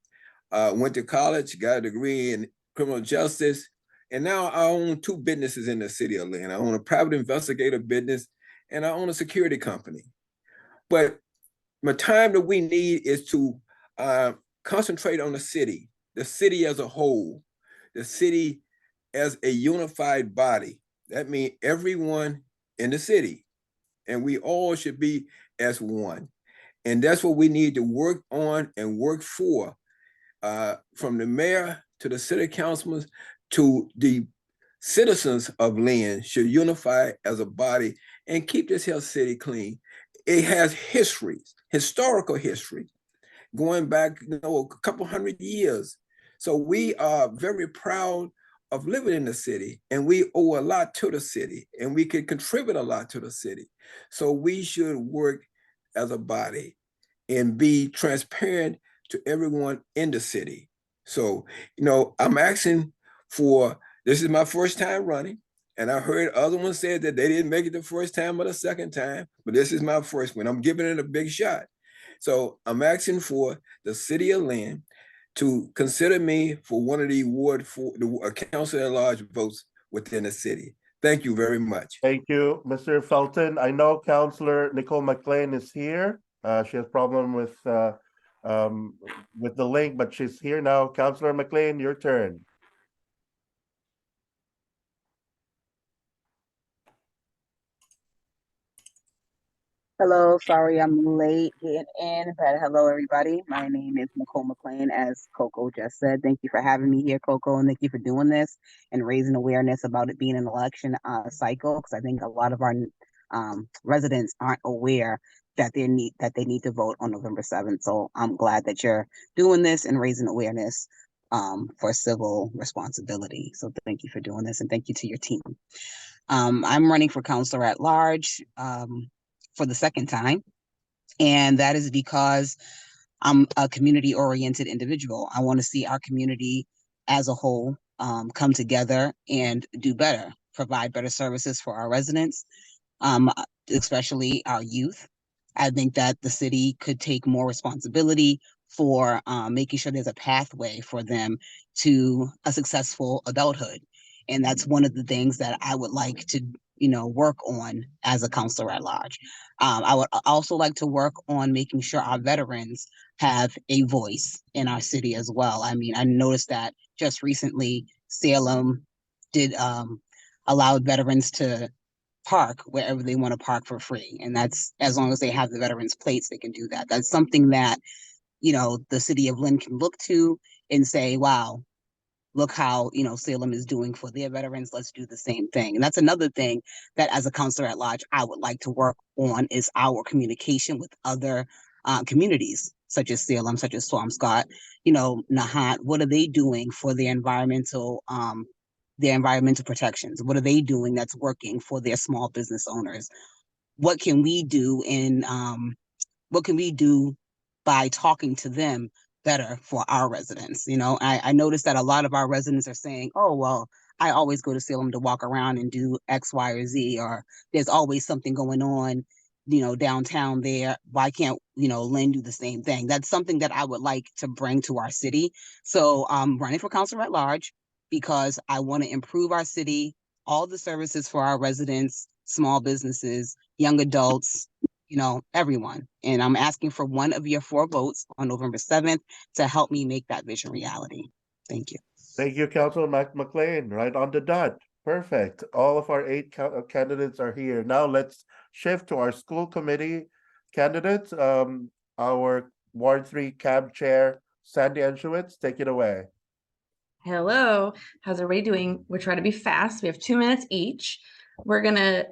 went to college, got a degree in criminal justice, and now I own 2 businesses in the city of Lynn. I own a private investigative business, and I own a security company. But the time that we need is to concentrate on the city as a whole, the city as a unified body. That means everyone in the city, and we all should be as one. And that's what we need to work on and work for, from the mayor to the city councilmen to the citizens of Lynn should unify as a body and keep this here city clean. It has historical history, going back a couple 100 years. So we are very proud of living in the city, and we owe a lot to the city, and we can contribute a lot to the city. So we should work as a body and be transparent to everyone in the city. So, I'm asking for, this is my first time running, and I heard other ones say that they didn't make it the first time or the second time, but this is my first one. I'm giving it a big shot. So I'm asking for the city of Lynn to consider me for one of the Ward 4, the council at large votes within the city. Thank you very much. Thank you, Mr. Felton. I know Councilor Nicole McLean is here. She has problem with the link, but she's here now. Councilor McLean, your turn. Hello, sorry I'm late getting in, but hello everybody. My name is Nicole McLean, as Coco just said. Thank you for having me here, Coco, and thank you for doing this and raising awareness about it being an election cycle, because I think a lot of our residents aren't aware that they need to vote on November 7th. So I'm glad that you're doing this and raising awareness for civil responsibility. So thank you for doing this, and thank you to your team. I'm running for counselor at large for the second time. And that is because I'm a community oriented individual. I want to see our community as a whole come together and do better, provide better services for our residents, especially our youth. I think that the city could take more responsibility for making sure there's a pathway for them to a successful adulthood. And that's one of the things that I would like to, work on as a counselor at large. I would also like to work on making sure our veterans have a voice in our city as well. I mean, I noticed that just recently Salem did allow veterans to park wherever they want to park for free. And that's as long as they have the veterans plates, they can do that. That's something that, the city of Lynn can look to and say, wow, look how, Salem is doing for their veterans. Let's do the same thing. And that's another thing that as a counselor at large, I would like to work on is our communication with other communities, such as Salem, such as Swampscott, Nahat. What are they doing for their environmental protections? What are they doing that's working for their small business owners? What can we do by talking to them better for our residents? I noticed that a lot of our residents are saying, oh, well, I always go to Salem to walk around and do X, Y, or Z, or there's always something going on, downtown there. Why can't, Lynn do the same thing? That's something that I would like to bring to our city. So I'm running for council at large because I want to improve our city, all the services for our residents, small businesses, young adults, everyone. And I'm asking for one of your 4 votes on November 7th to help me make that vision reality. Thank you. Thank you, Councilor McLean. Right on the dot. Perfect. All of our 8 candidates are here. Now let's shift to our school committee candidates. Our Ward 3 CAB Chair, Sandy Anschewitz, take it away. Hello, how's everybody doing? We're trying to be fast. We have 2 minutes each. We're gonna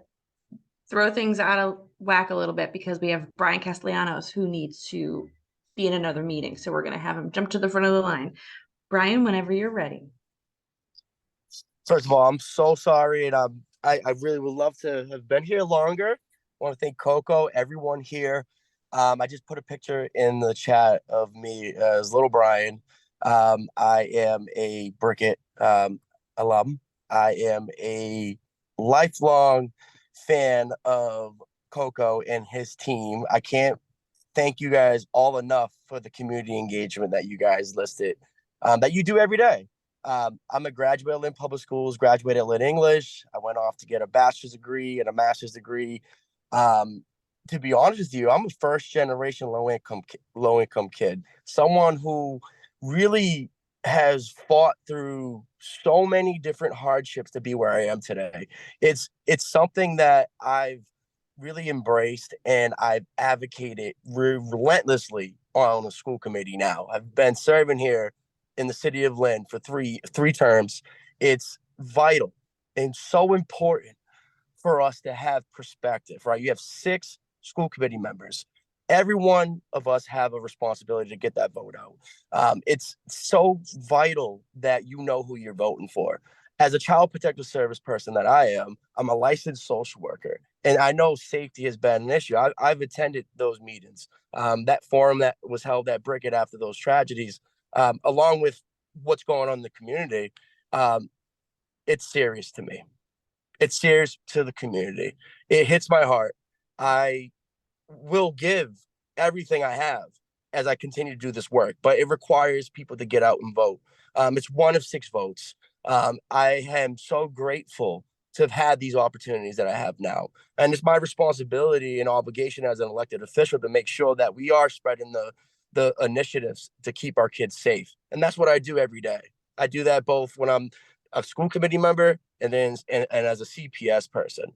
throw things out of whack a little bit because we have Brian Castellanos who needs to be in another meeting. So we're gonna have him jump to the front of the line. Brian, whenever you're ready. First of all, I'm so sorry, and I really would love to have been here longer. I want to thank Coco, everyone here. I just put a picture in the chat of me as little Brian. I am a Brickett alum. I am a lifelong fan of Coco and his team. I can't thank you guys all enough for the community engagement that you guys listed, that you do every day. I'm a graduate of Lynn Public Schools, graduated at Lynn English. I went off to get a bachelor's degree and a master's degree. To be honest with you, I'm a first generation low income kid, someone who really has fought through so many different hardships to be where I am today. It's something that I've really embraced and I've advocated relentlessly on the school committee now. I've been serving here in the city of Lynn for three terms. It's vital and so important for us to have perspective, right? You have 6 school committee members. Every one of us have a responsibility to get that vote out. It's so vital that you know who you're voting for. As a child protective service person that I am, I'm a licensed social worker, and I know safety has been an issue. I've attended those meetings, that forum that was held at Brickett after those tragedies, along with what's going on in the community. It's serious to me. It's serious to the community. It hits my heart. I will give everything I have as I continue to do this work, but it requires people to get out and vote. It's 1 of 6 votes. I am so grateful to have had these opportunities that I have now. And it's my responsibility and obligation as an elected official to make sure that we are spreading the initiatives to keep our kids safe. And that's what I do every day. I do that both when I'm a school committee member and as a CPS person.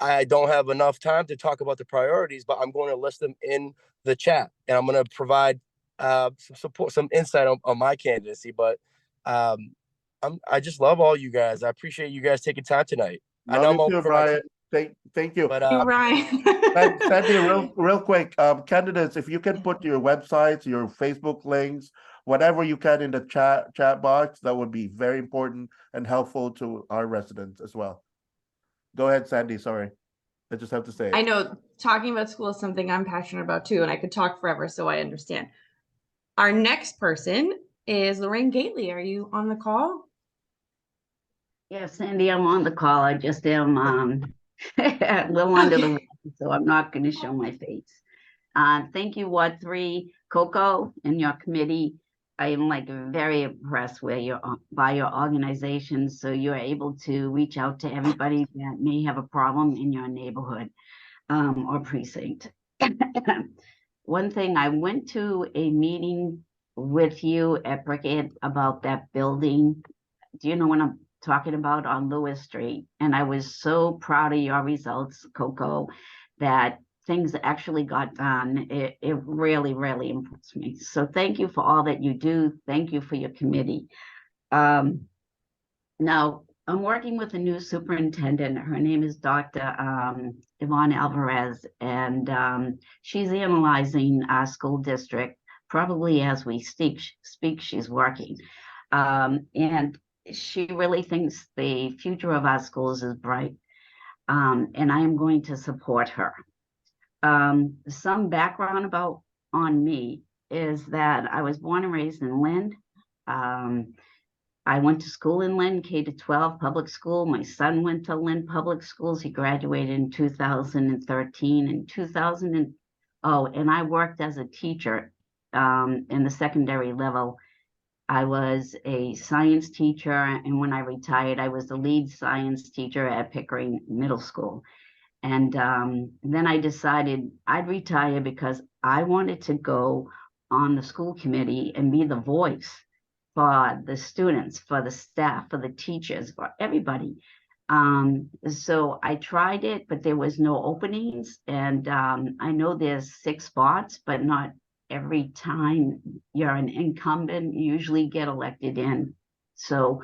I don't have enough time to talk about the priorities, but I'm going to list them in the chat, and I'm going to provide some support, some insight on my candidacy. But I just love all you guys. I appreciate you guys taking time tonight. I know Love I'm you over too, for my Brian. Thank you. but Ryan. Sandy, real quick, candidates, if you can put your websites, your Facebook links, whatever you can in the chat box, that would be very important and helpful to our residents as well. Go ahead, Sandy. Sorry, I just have to say it. I know talking about school is something I'm passionate about too, and I could talk forever, so I understand. Our next person is Lorraine Gately. Are you on the call? Yes, Sandy, I'm on the call. I just am a little under the weather, so I'm not going to show my face. Thank you, Ward 3, Coco, and your committee. I am like very impressed by your organization, so you're able to reach out to everybody that may have a problem in your neighborhood or precinct. One thing, I went to a meeting with you at Brickhead about that building. Do you know what I'm talking about, on Lewis Street? And I was so proud of your results, Coco, that things actually got done. It really, really impressed me. So thank you for all that you do. Thank you for your committee. Now, I'm working with a new superintendent. Her name is Dr. Yvonne Alvarez, and she's analyzing our school district. Probably as we speak, she's working. And she really thinks the future of our schools is bright, and I am going to support her. Some background on me is that I was born and raised in Lynn. I went to school in Lynn, K-12 public school. My son went to Lynn public schools. He graduated in 2013 and and I worked as a teacher in the secondary level. I was a science teacher, and when I retired, I was the lead science teacher at Pickering Middle School. And then I decided I'd retire because I wanted to go on the school committee and be the voice for the students, for the staff, for the teachers, for everybody. So I tried it, but there was no openings. And I know there's 6 spots, but not every time you're an incumbent, you usually get elected in. So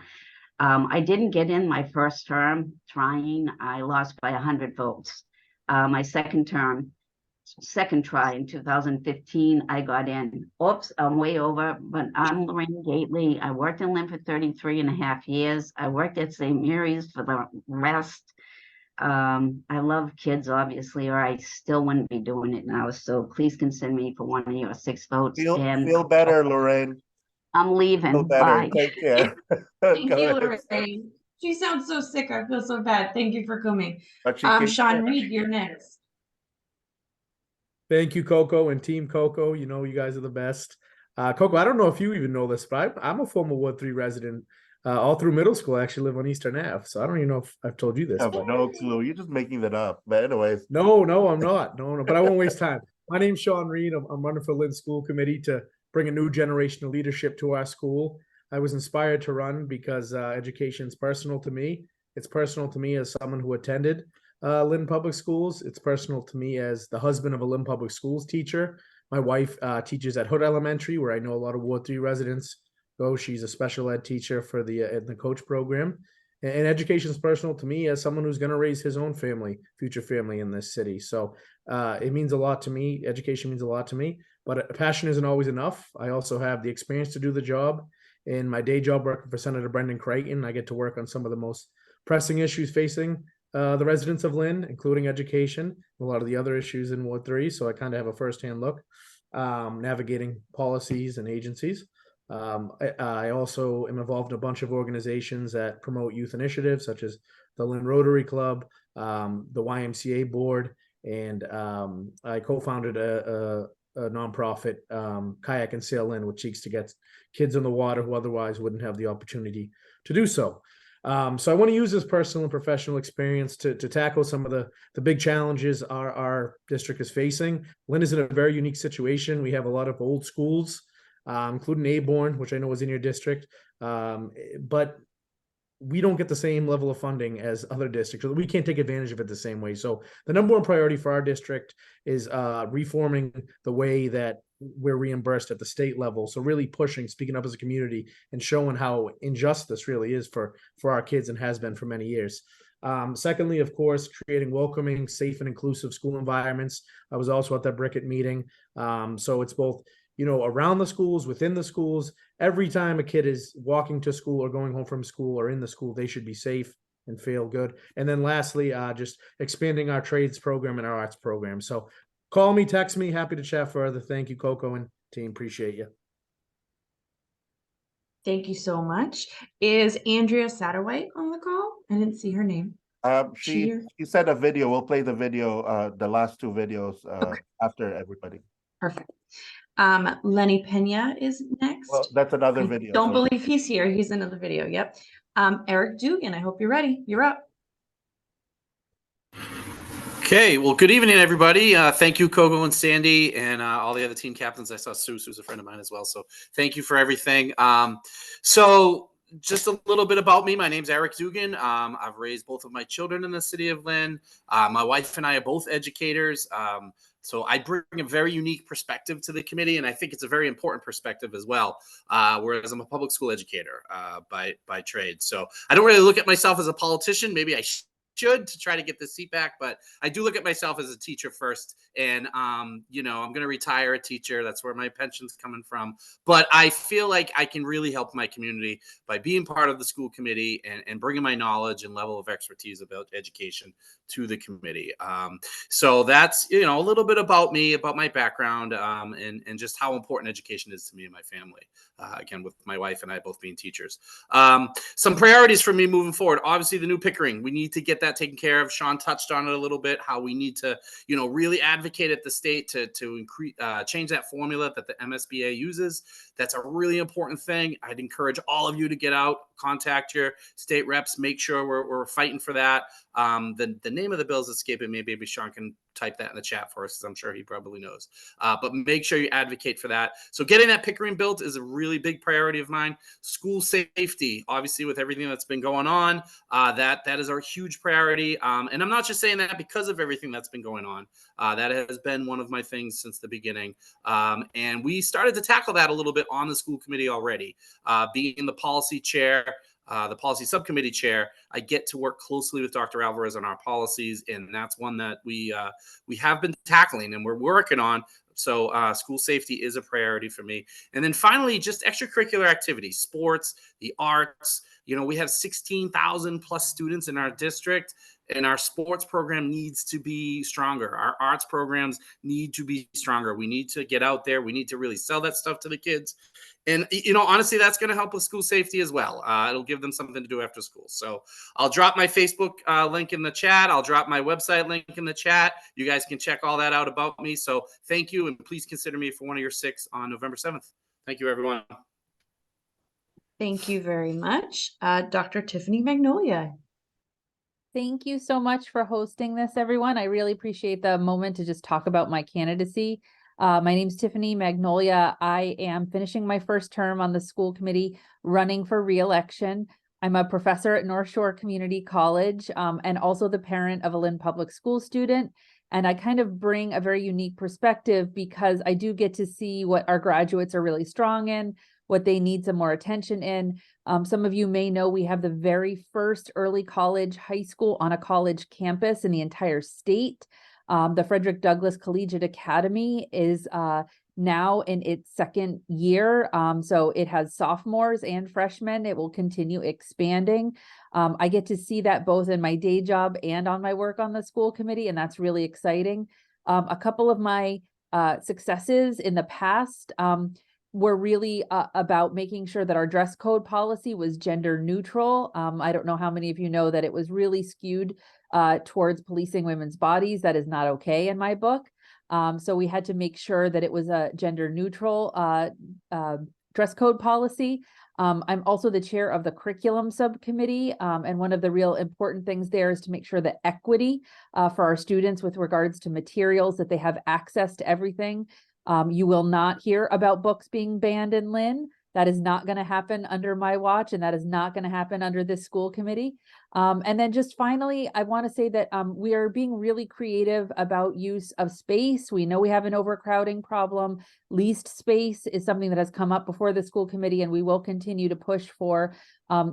I didn't get in my first term trying. I lost by 100 votes. My second try in 2015, I got in. Oops, I'm way over, but I'm Lorraine Gately. I worked in Lynn for 33.5 years. I worked at St. Mary's for the rest. I love kids, obviously, or I still wouldn't be doing it now. So please consider me for one of your 6 votes. Feel better, Lorraine. I'm leaving. Feel better. Bye. Take care. Thank Go you, ahead. Lorraine. She sounds so sick. I feel so bad. Thank you for coming. But she came Sean in. Reed, you're next. Thank you, Coco and Team Coco. You know, you guys are the best. Coco, I don't know if you even know this, but I'm a former Ward 3 resident. All through middle school, I actually live on Eastern Ave. So I don't even know if I've told you this. I have no clue. You're just making that up. But anyways. No, I'm not. No, but I won't waste time. My name's Sean Reed. I'm running for Lynn School Committee to bring a new generation of leadership to our school. I was inspired to run because education is personal to me. It's personal to me as someone who attended Lynn Public Schools. It's personal to me as the husband of a Lynn Public Schools teacher. My wife teaches at Hood Elementary, where I know a lot of Ward 3 residents go. She's a special ed teacher for the coach program. And education is personal to me as someone who's going to raise his own family, future family in this city. So it means a lot to me. Education means a lot to me, but passion isn't always enough. I also have the experience to do the job. In my day job working for Senator Brendan Creighton, I get to work on some of the most pressing issues facing the residents of Lynn, including education, a lot of the other issues in Ward 3. So I kind of have a firsthand look navigating policies and agencies. I also am involved in a bunch of organizations that promote youth initiatives, such as the Lynn Rotary Club, the YMCA board, and I co-founded a nonprofit, Kayak and Sail Lynn, which seeks to get kids in the water who otherwise wouldn't have the opportunity to do so. So I want to use this personal and professional experience to tackle some of the big challenges our district is facing. Lynn is in a very unique situation. We have a lot of old schools, including Aborn, which I know is in your district. But we don't get the same level of funding as other districts. We can't take advantage of it the same way. So the number one priority for our district is reforming the way that we're reimbursed at the state level. So really pushing, speaking up as a community and showing how unjust this really is for our kids and has been for many years. Secondly, of course, creating welcoming, safe, and inclusive school environments. I was also at that Brickett meeting. So it's both, you know, around the schools, within the schools. Every time a kid is walking to school or going home from school or in the school, they should be safe and feel good. And then lastly, just expanding our trades program and our arts program. So call me, text me, happy to chat further. Thank you, Coco and team. Appreciate you. Thank you so much. Is Andrea Satterwhite on the call? I didn't see her name. She sent a video. We'll play the video, the last two videos after everybody. Perfect. Lenny Pena is next. Well, that's another video. Don't believe he's here. He's another video. Yep. Eric Dugan, I hope you're ready. You're up. Okay, well, good evening, everybody. Thank you, Coco and Sandy, and all the other team captains. I saw Sue. Sue's a friend of mine as well, so thank you for everything. So just a little bit about me. My name's Eric Dugan. I've raised both of my children in the city of Lynn. My wife and I are both educators. So I bring a very unique perspective to the committee, and I think it's a very important perspective as well, whereas I'm a public school educator by trade. So I don't really look at myself as a politician. Maybe I should to try to get this seat back, but I do look at myself as a teacher first. And, you know, I'm going to retire a teacher. That's where my pension's coming from. But I feel like I can really help my community by being part of the school committee and bringing my knowledge and level of expertise about education to the committee. So that's, you know, a little bit about me, about my background, and just how important education is to me and my family. Again, with my wife and I both being teachers. Some priorities for me moving forward. Obviously, the new Pickering. We need to get that taken care of. Sean touched on it a little bit, how we need to, you know, really advocate at the state to increase, change that formula that the MSBA uses. That's a really important thing. I'd encourage all of you to get out, contact your state reps, make sure we're fighting for that. The name of the bill is escaping me. Maybe Sean can type that in the chat for us, because I'm sure he probably knows. But make sure you advocate for that. So getting that Pickering built is a really big priority of mine. School safety, obviously, with everything that's been going on, that is our huge priority. And I'm not just saying that because of everything that's been going on. That has been one of my things since the beginning. And we started to tackle that a little bit on the school committee already. Being the policy chair, the policy subcommittee chair, I get to work closely with Dr. Alvarez on our policies, and that's one that we have been tackling and we're working on. So school safety is a priority for me. And then finally, just extracurricular activities, sports, the arts. You know, we have 16,000 plus students in our district, and our sports program needs to be stronger. Our arts programs need to be stronger. We need to get out there. We need to really sell that stuff to the kids. And, you know, honestly, that's going to help with school safety as well. It'll give them something to do after school. So I'll drop my Facebook link in the chat. I'll drop my website link in the chat. You guys can check all that out about me. So thank you. And please consider me for one of your 6 on November 7th. Thank you, everyone. Thank you very much. Dr. Tiffany Magnolia. Thank you so much for hosting this, everyone. I really appreciate the moment to just talk about my candidacy. My name's Tiffany Magnolia. I am finishing my first term on the school committee, running for re-election. I'm a professor at North Shore Community College, and also the parent of a Lynn Public School student. And I kind of bring a very unique perspective because I do get to see what our graduates are really strong in, what they need some more attention in. Some of you may know we have the very first early college high school on a college campus in the entire state. The Frederick Douglass Collegiate Academy is now in its second year. So it has sophomores and freshmen. It will continue expanding. I get to see that both in my day job and on my work on the school committee, and that's really exciting. A couple of my successes in the past were really about making sure that our dress code policy was gender neutral. I don't know how many of you know that it was really skewed towards policing women's bodies. That is not okay in my book. So we had to make sure that it was a gender neutral dress code policy. I'm also the chair of the curriculum subcommittee. And one of the real important things there is to make sure that equity for our students with regards to materials, that they have access to everything. You will not hear about books being banned in Lynn. That is not going to happen under my watch, and that is not going to happen under this school committee. And then just finally, I want to say that we are being really creative about use of space. We know we have an overcrowding problem. Leased space is something that has come up before the school committee, and we will continue to push for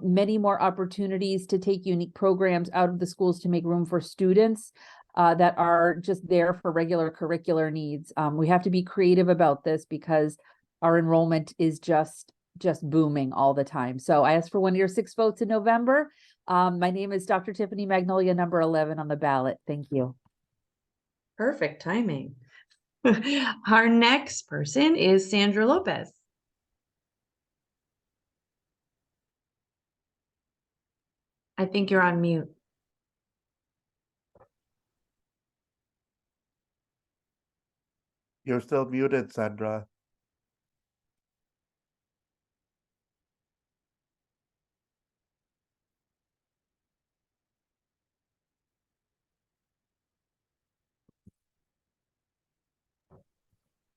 many more opportunities to take unique programs out of the schools to make room for students that are just there for regular curricular needs. We have to be creative about this because our enrollment is just booming all the time. So I asked for one of your 6 votes in November. My name is Dr. Tiffany Magnolia, number 11 on the ballot. Thank you. Perfect timing. Our next person is Sandra Lopez. I think you're on mute. You're still muted, Sandra.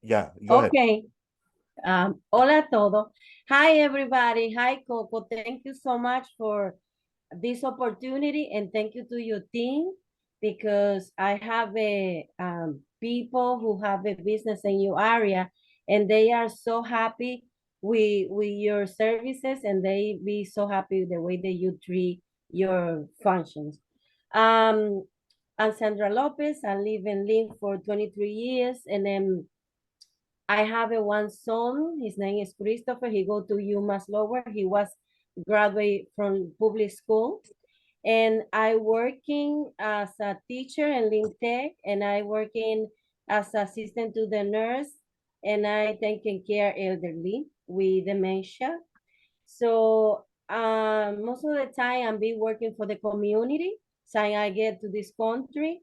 Yeah, go ahead. Okay. Hola a todos. Hi, everybody. Hi, Coco. Thank you so much for this opportunity, and thank you to your team, because I have a people who have a business in your area, and they are so happy with your services, and they be so happy the way that you treat your functions. I'm Sandra Lopez. I live in Lynn for 23 years, and then I have a one son. His name is Christopher. He go to UMass Lower. He was graduate from public school. And I working as a teacher in Lynn Tech, and I working as assistant to the nurse, and I taking care elderly with dementia. So most of the time I'm be working for the community since I get to this country.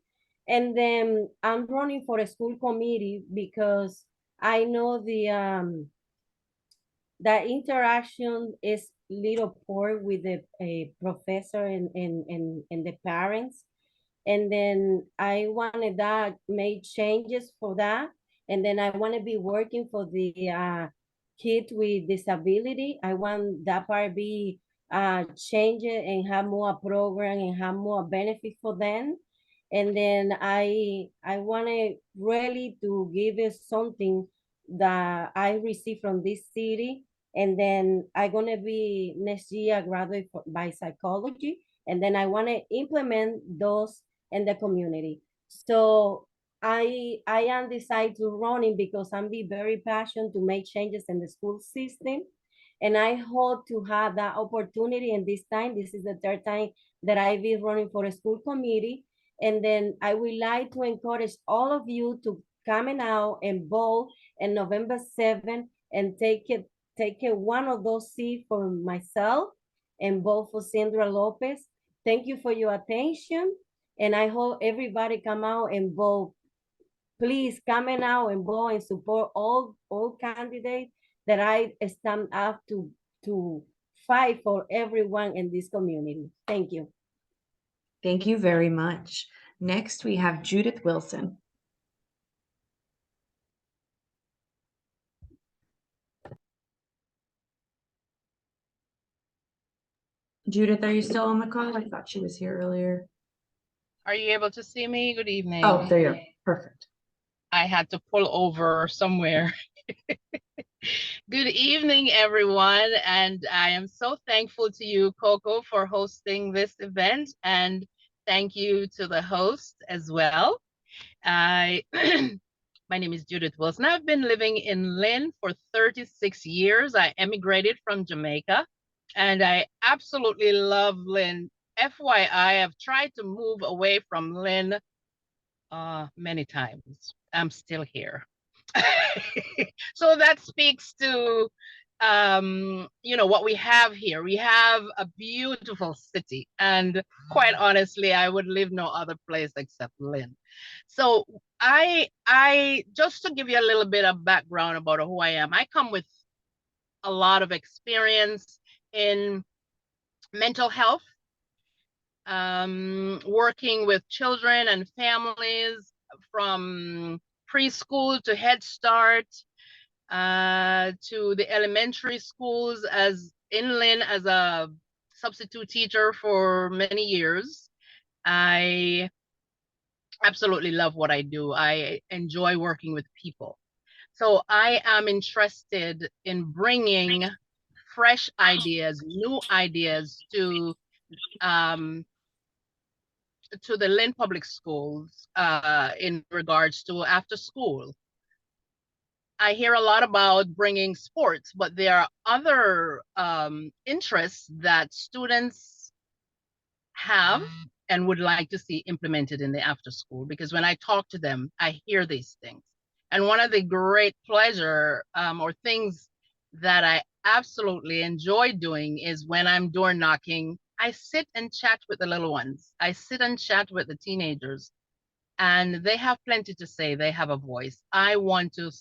And then I'm running for a school committee because I know the interaction is little poor with the professor and the parents. And then I wanted that made changes for that. And then I want to be working for the kids with disability. I want that part be changed and have more program and have more benefit for them. And then I want to really to give you something that I received from this city. And then I'm gonna be next year graduate by psychology. And then I want to implement those in the community. So I am decided to running because I'm be very passionate to make changes in the school system. And I hope to have that opportunity. And this time, this is the third time that I be running for a school committee. And then I would like to encourage all of you to coming out and vote on November 7th and take one of those seats for myself and vote for Sandra Lopez. Thank you for your attention. And I hope everybody come out and vote. Please come out and vote and support all candidates that I stand up to fight for everyone in this community. Thank you. Thank you very much. Next, we have Judith Wilson. Judith, are you still on the call? I thought she was here earlier. Are you able to see me? Good evening. Oh, there you are. Perfect. I had to pull over somewhere. Good evening, everyone. And I am so thankful to you, Coco, for hosting this event. And thank you to the host as well. My name is Judith Wilson. I've been living in Lynn for 36 years. I emigrated from Jamaica, and I absolutely love Lynn. FYI, I've tried to move away from Lynn many times. I'm still here. So that speaks to what we have here. We have a beautiful city, and quite honestly, I would live no other place except Lynn. So I just to give you a little bit of background about who I am, I come with a lot of experience in mental health, working with children and families from preschool to Head Start, to the elementary schools as in Lynn as a substitute teacher for many years. I absolutely love what I do. I enjoy working with people. So I am interested in bringing fresh ideas, new ideas to the Lynn Public Schools in regards to after school. I hear a lot about bringing sports, but there are other interests that students have and would like to see implemented in the after school, because when I talk to them, I hear these things. And one of the great pleasure or things that I absolutely enjoy doing is when I'm door knocking, I sit and chat with the little ones. I sit and chat with the teenagers, and they have plenty to say. They have a voice. I want to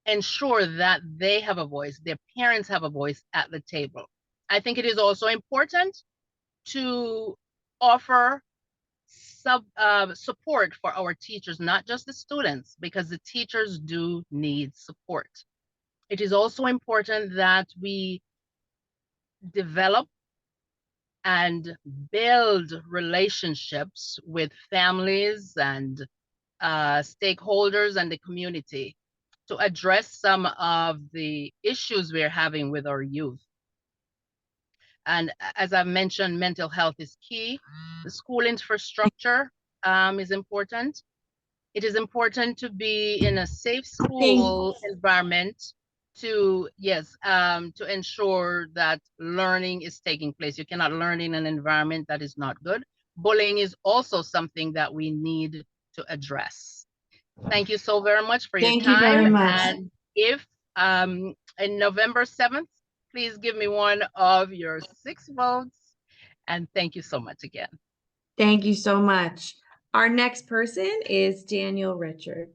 ensure that they have a voice, their parents have a voice at the table. I think it is also important to offer support for our teachers, not just the students, because the teachers do need support. It is also important that we develop and build relationships with families and stakeholders and the community to address some of the issues we're having with our youth. And as I've mentioned, mental health is key. The school infrastructure is important. It is important to be in a safe school environment to, yes, to ensure that learning is taking place. You cannot learn in an environment that is not good. Bullying is also something that we need to address. Thank you so very much for your time. Thank you very much. And if in November 7th, please give me one of your 6 votes. And thank you so much again. Thank you so much. Our next person is Daniel Richard.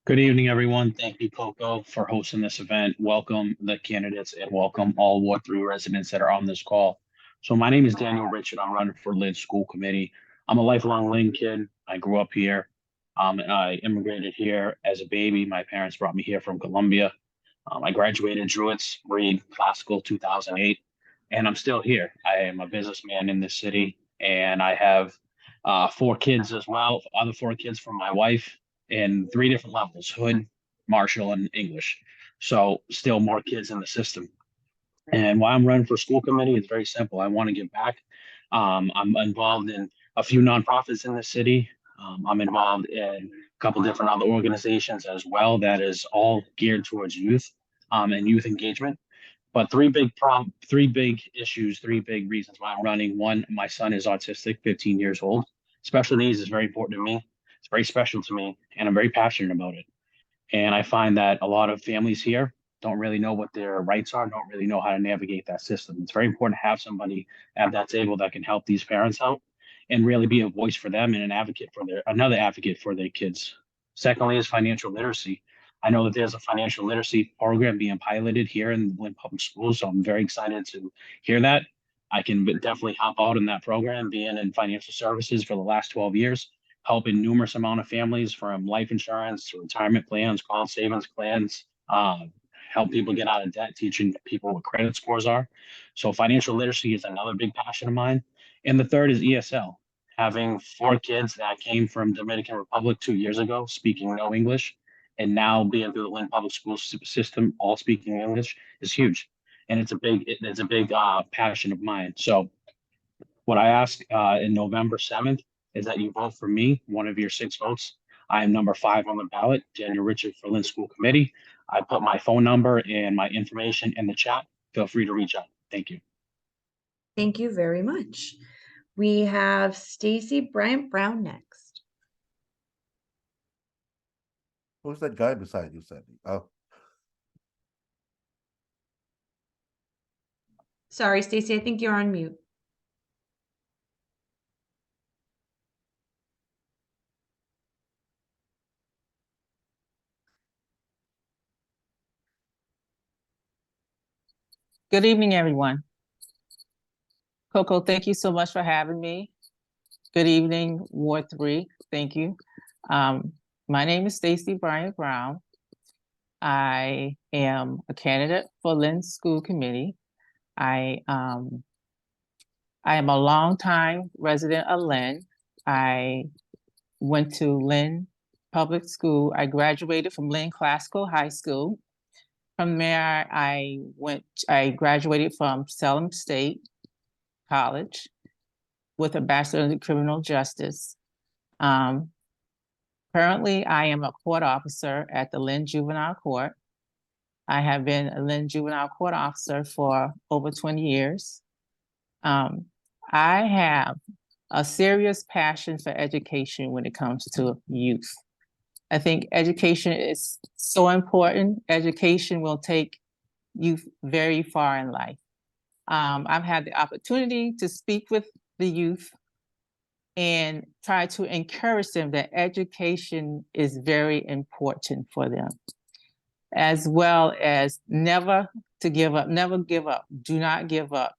Good evening, everyone. Thank you, Coco, for hosting this event. Welcome the candidates and welcome all Ward 3 residents that are on this call. So my name is Daniel Richard. I'm running for Lynn School Committee. I'm a lifelong Lynn kid. I grew up here. I immigrated here as a baby. My parents brought me here from Colombia. I graduated Druids Reed Classical 2008, and I'm still here. I am a businessman in this city, and I have 4 kids as well, other 4 kids from my wife in 3 different levels, Hood, Marshall, and English. So still more kids in the system. And why I'm running for school committee is very simple. I want to give back. I'm involved in a few nonprofits in the city. I'm involved in a couple different other organizations as well that is all geared towards youth and youth engagement. But 3 big issues, 3 big reasons why I'm running. One, my son is autistic, 15 years old. Special needs is very important to me. It's very special to me, and I'm very passionate about it. And I find that a lot of families here don't really know what their rights are, don't really know how to navigate that system. It's very important to have somebody at that table that can help these parents out and really be a voice for them and another advocate for their kids. Secondly is financial literacy. I know that there's a financial literacy program being piloted here in the Lynn Public Schools, so I'm very excited to hear that. I can definitely help out in that program, being in financial services for the last 12 years, helping numerous amount of families from life insurance to retirement plans, college savings plans, help people get out of debt, teaching people what credit scores are. So financial literacy is another big passion of mine. And the third is ESL. Having 4 kids that came from Dominican Republic 2 years ago, speaking no English, and now being through the Lynn Public School system, all speaking English, is huge. And it's a big passion of mine. So what I ask in November 7th is that you vote for me, one of your 6 votes. I am number 5 on the ballot, Daniel Richard for Lynn School Committee. I put my phone number and my information in the chat. Feel free to reach out. Thank you. Thank you very much. We have Stacy Bryant Brown next. Who's that guy beside you, Sandy? Oh, Sorry, Stacy, I think you're on mute. Good evening, everyone. Coco, thank you so much for having me. Good evening, Ward 3. Thank you. My name is Stacy Bryant Brown. I am a candidate for Lynn School Committee. I am a longtime resident of Lynn. I went to Lynn Public School. I graduated from Lynn Classical High School. From there, I graduated from Salem State College with a Bachelor in Criminal Justice. Currently, I am a court officer at the Lynn Juvenile Court. I have been a Lynn Juvenile Court officer for over 20 years. I have a serious passion for education when it comes to youth. I think education is so important. Education will take youth very far in life. I've had the opportunity to speak with the youth and try to encourage them that education is very important for them, as well as never to give up, never give up, do not give up.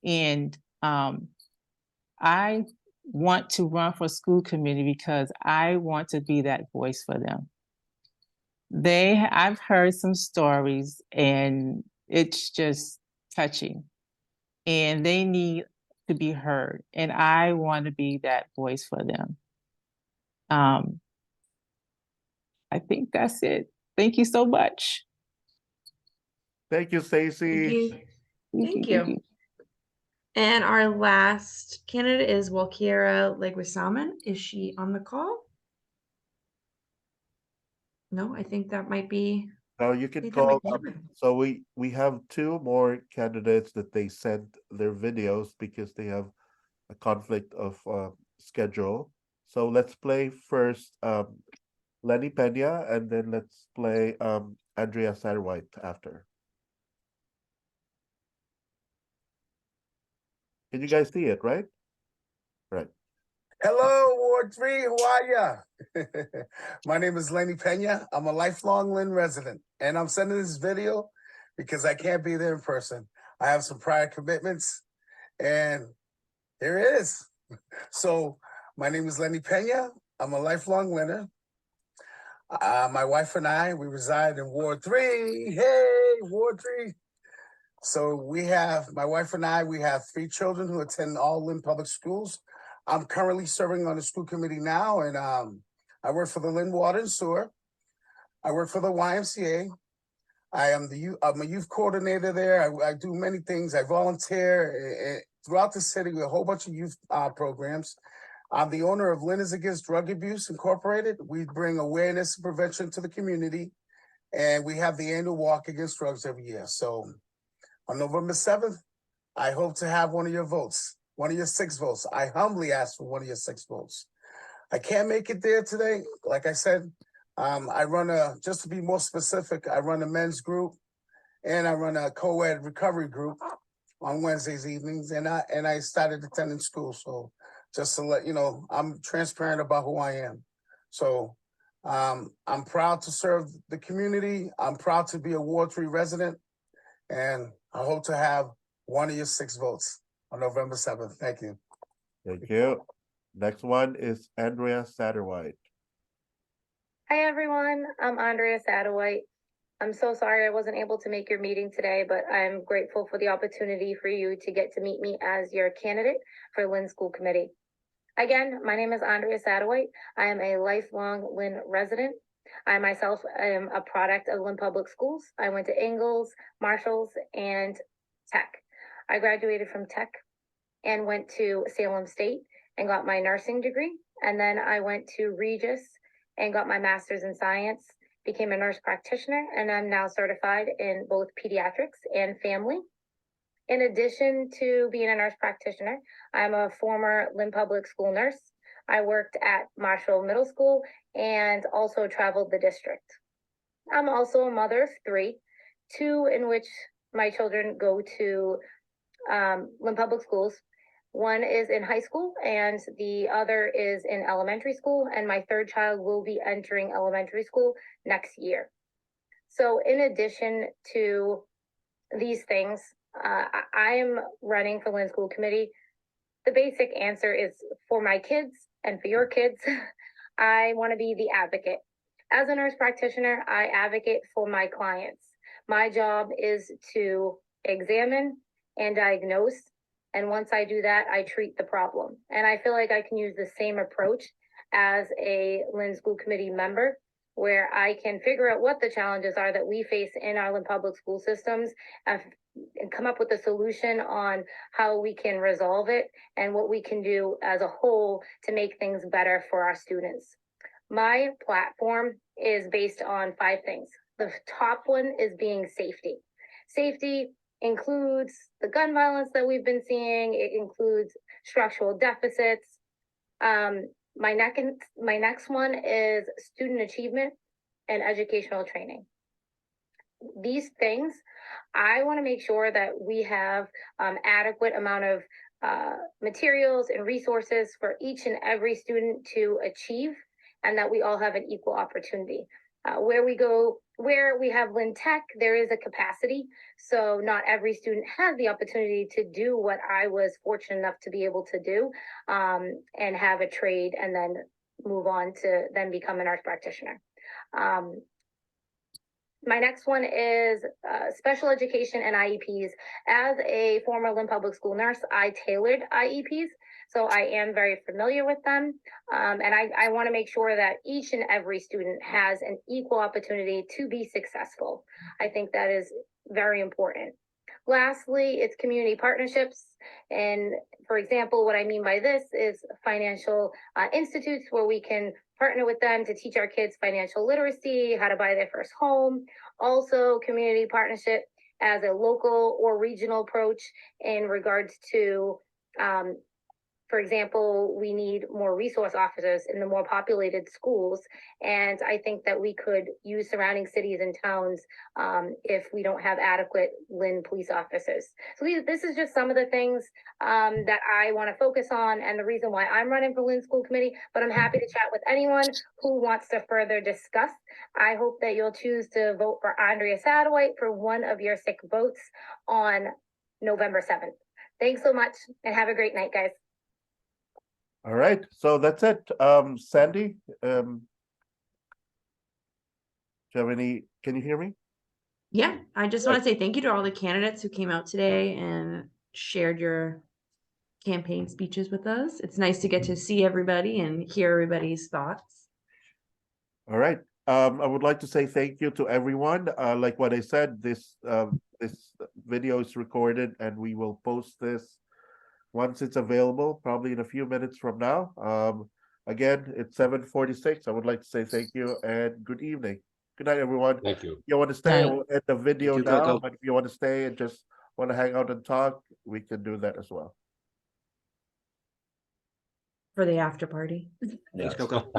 And I want to run for school committee because I want to be that voice for them. I've heard some stories and it's just touching, and they need to be heard, and I want to be that voice for them. I think that's it. Thank you so much. Thank you, Stacy. Thank you. And our last candidate is Walkiera Leguizaman. Is she on the call? No, I think that might be. Now you can call. So we have two more candidates that they sent their videos because they have a conflict of schedule. So let's play first Lenny Pena, and then let's play Andrea Satterwhite after. Can you guys see it, right? Right. Hello, Ward 3, how are ya? My name is Lenny Pena. I'm a lifelong Lynn resident, and I'm sending this video because I can't be there in person. I have some prior commitments, and here it is. So my name is Lenny Pena. I'm a lifelong Lynner. My wife and I, we reside in Ward 3. Hey, Ward 3. So my wife and I, we have 3 children who attend all Lynn public schools. I'm currently serving on the school committee now, and I work for the Lynn Water and Sewer. I work for the YMCA. I'm a youth coordinator there. I do many things. I volunteer throughout the city with a whole bunch of youth programs. I'm the owner of Lynn is Against Drug Abuse Incorporated. We bring awareness and prevention to the community, and we have the annual walk against drugs every year. So on November 7th, I hope to have one of your votes, one of your 6 votes. I humbly ask for one of your 6 votes. I can't make it there today. Like I said, I run just to be more specific, I run a men's group and I run a co-ed recovery group on Wednesdays evenings, and I started attending school. So just to let you know, I'm transparent about who I am. So I'm proud to serve the community. I'm proud to be a Ward 3 resident, and I hope to have one of your 6 votes on November 7th. Thank you. Thank you. Next one is Andrea Satterwhite. Hi, everyone. I'm Andrea Satterwhite. I'm so sorry I wasn't able to make your meeting today, but I'm grateful for the opportunity for you to get to meet me as your candidate for Lynn School Committee. Again, my name is Andrea Satterwhite. I am a lifelong Lynn resident. I myself am a product of Lynn Public Schools. I went to Ingalls, Marshalls, and Tech. I graduated from Tech and went to Salem State and got my nursing degree. And then I went to Regis and got my master's in science, became a nurse practitioner, and I'm now certified in both pediatrics and family. In addition to being a nurse practitioner, I'm a former Lynn Public School nurse. I worked at Marshall Middle School and also traveled the district. I'm also a mother of 3, 2 in which my children go to Lynn Public Schools. One is in high school and the other is in elementary school, and my 3rd child will be entering elementary school next year. So in addition to these things, I am running for Lynn School Committee. The basic answer is for my kids and for your kids. I want to be the advocate. As a nurse practitioner, I advocate for my clients. My job is to examine and diagnose. And once I do that, I treat the problem. And I feel like I can use the same approach as a Lynn School Committee member, where I can figure out what the challenges are that we face in our Lynn public school systems and come up with a solution on how we can resolve it and what we can do as a whole to make things better for our students. My platform is based on 5 things. The top one is being safety. Safety includes the gun violence that we've been seeing. It includes structural deficits. My next one is student achievement and educational training. These things, I want to make sure that we have adequate amount of materials and resources for each and every student to achieve, and that we all have an equal opportunity. Where we have Lynn Tech, there is a capacity. So not every student has the opportunity to do what I was fortunate enough to be able to do, and have a trade and then move on to then become a nurse practitioner. My next one is special education and IEPs. As a former Lynn Public School nurse, I tailored IEPs, so I am very familiar with them. And I want to make sure that each and every student has an equal opportunity to be successful. I think that is very important. Lastly, it's community partnerships. And for example, what I mean by this is financial institutes where we can partner with them to teach our kids financial literacy, how to buy their first home. Also, community partnership as a local or regional approach in regards to, for example, we need more resource officers in the more populated schools. And I think that we could use surrounding cities and towns if we don't have adequate Lynn police officers. So this is just some of the things that I want to focus on and the reason why I'm running for Lynn School Committee, but I'm happy to chat with anyone who wants to further discuss. I hope that you'll choose to vote for Andrea Satterwhite for one of your 6 votes on November 7th. Thanks so much and have a great night, guys. All right, so that's it. Sandy, do you have any, can you hear me? Yeah, I just want to say thank you to all the candidates who came out today and shared your campaign speeches with us. It's nice to get to see everybody and hear everybody's thoughts. All right. I would like to say thank you to everyone. Like what I said, this video is recorded and we will post this once it's available, probably in a few minutes from now. Again, it's 7:46. I would like to say thank you and good evening. Good night, everyone. Thank you. If you want to stay, Night. we'll end the video Thank you, now, Coco. but if you want to stay and just want to hang out and talk, we can do that as well. For the after party. Thanks, Coco.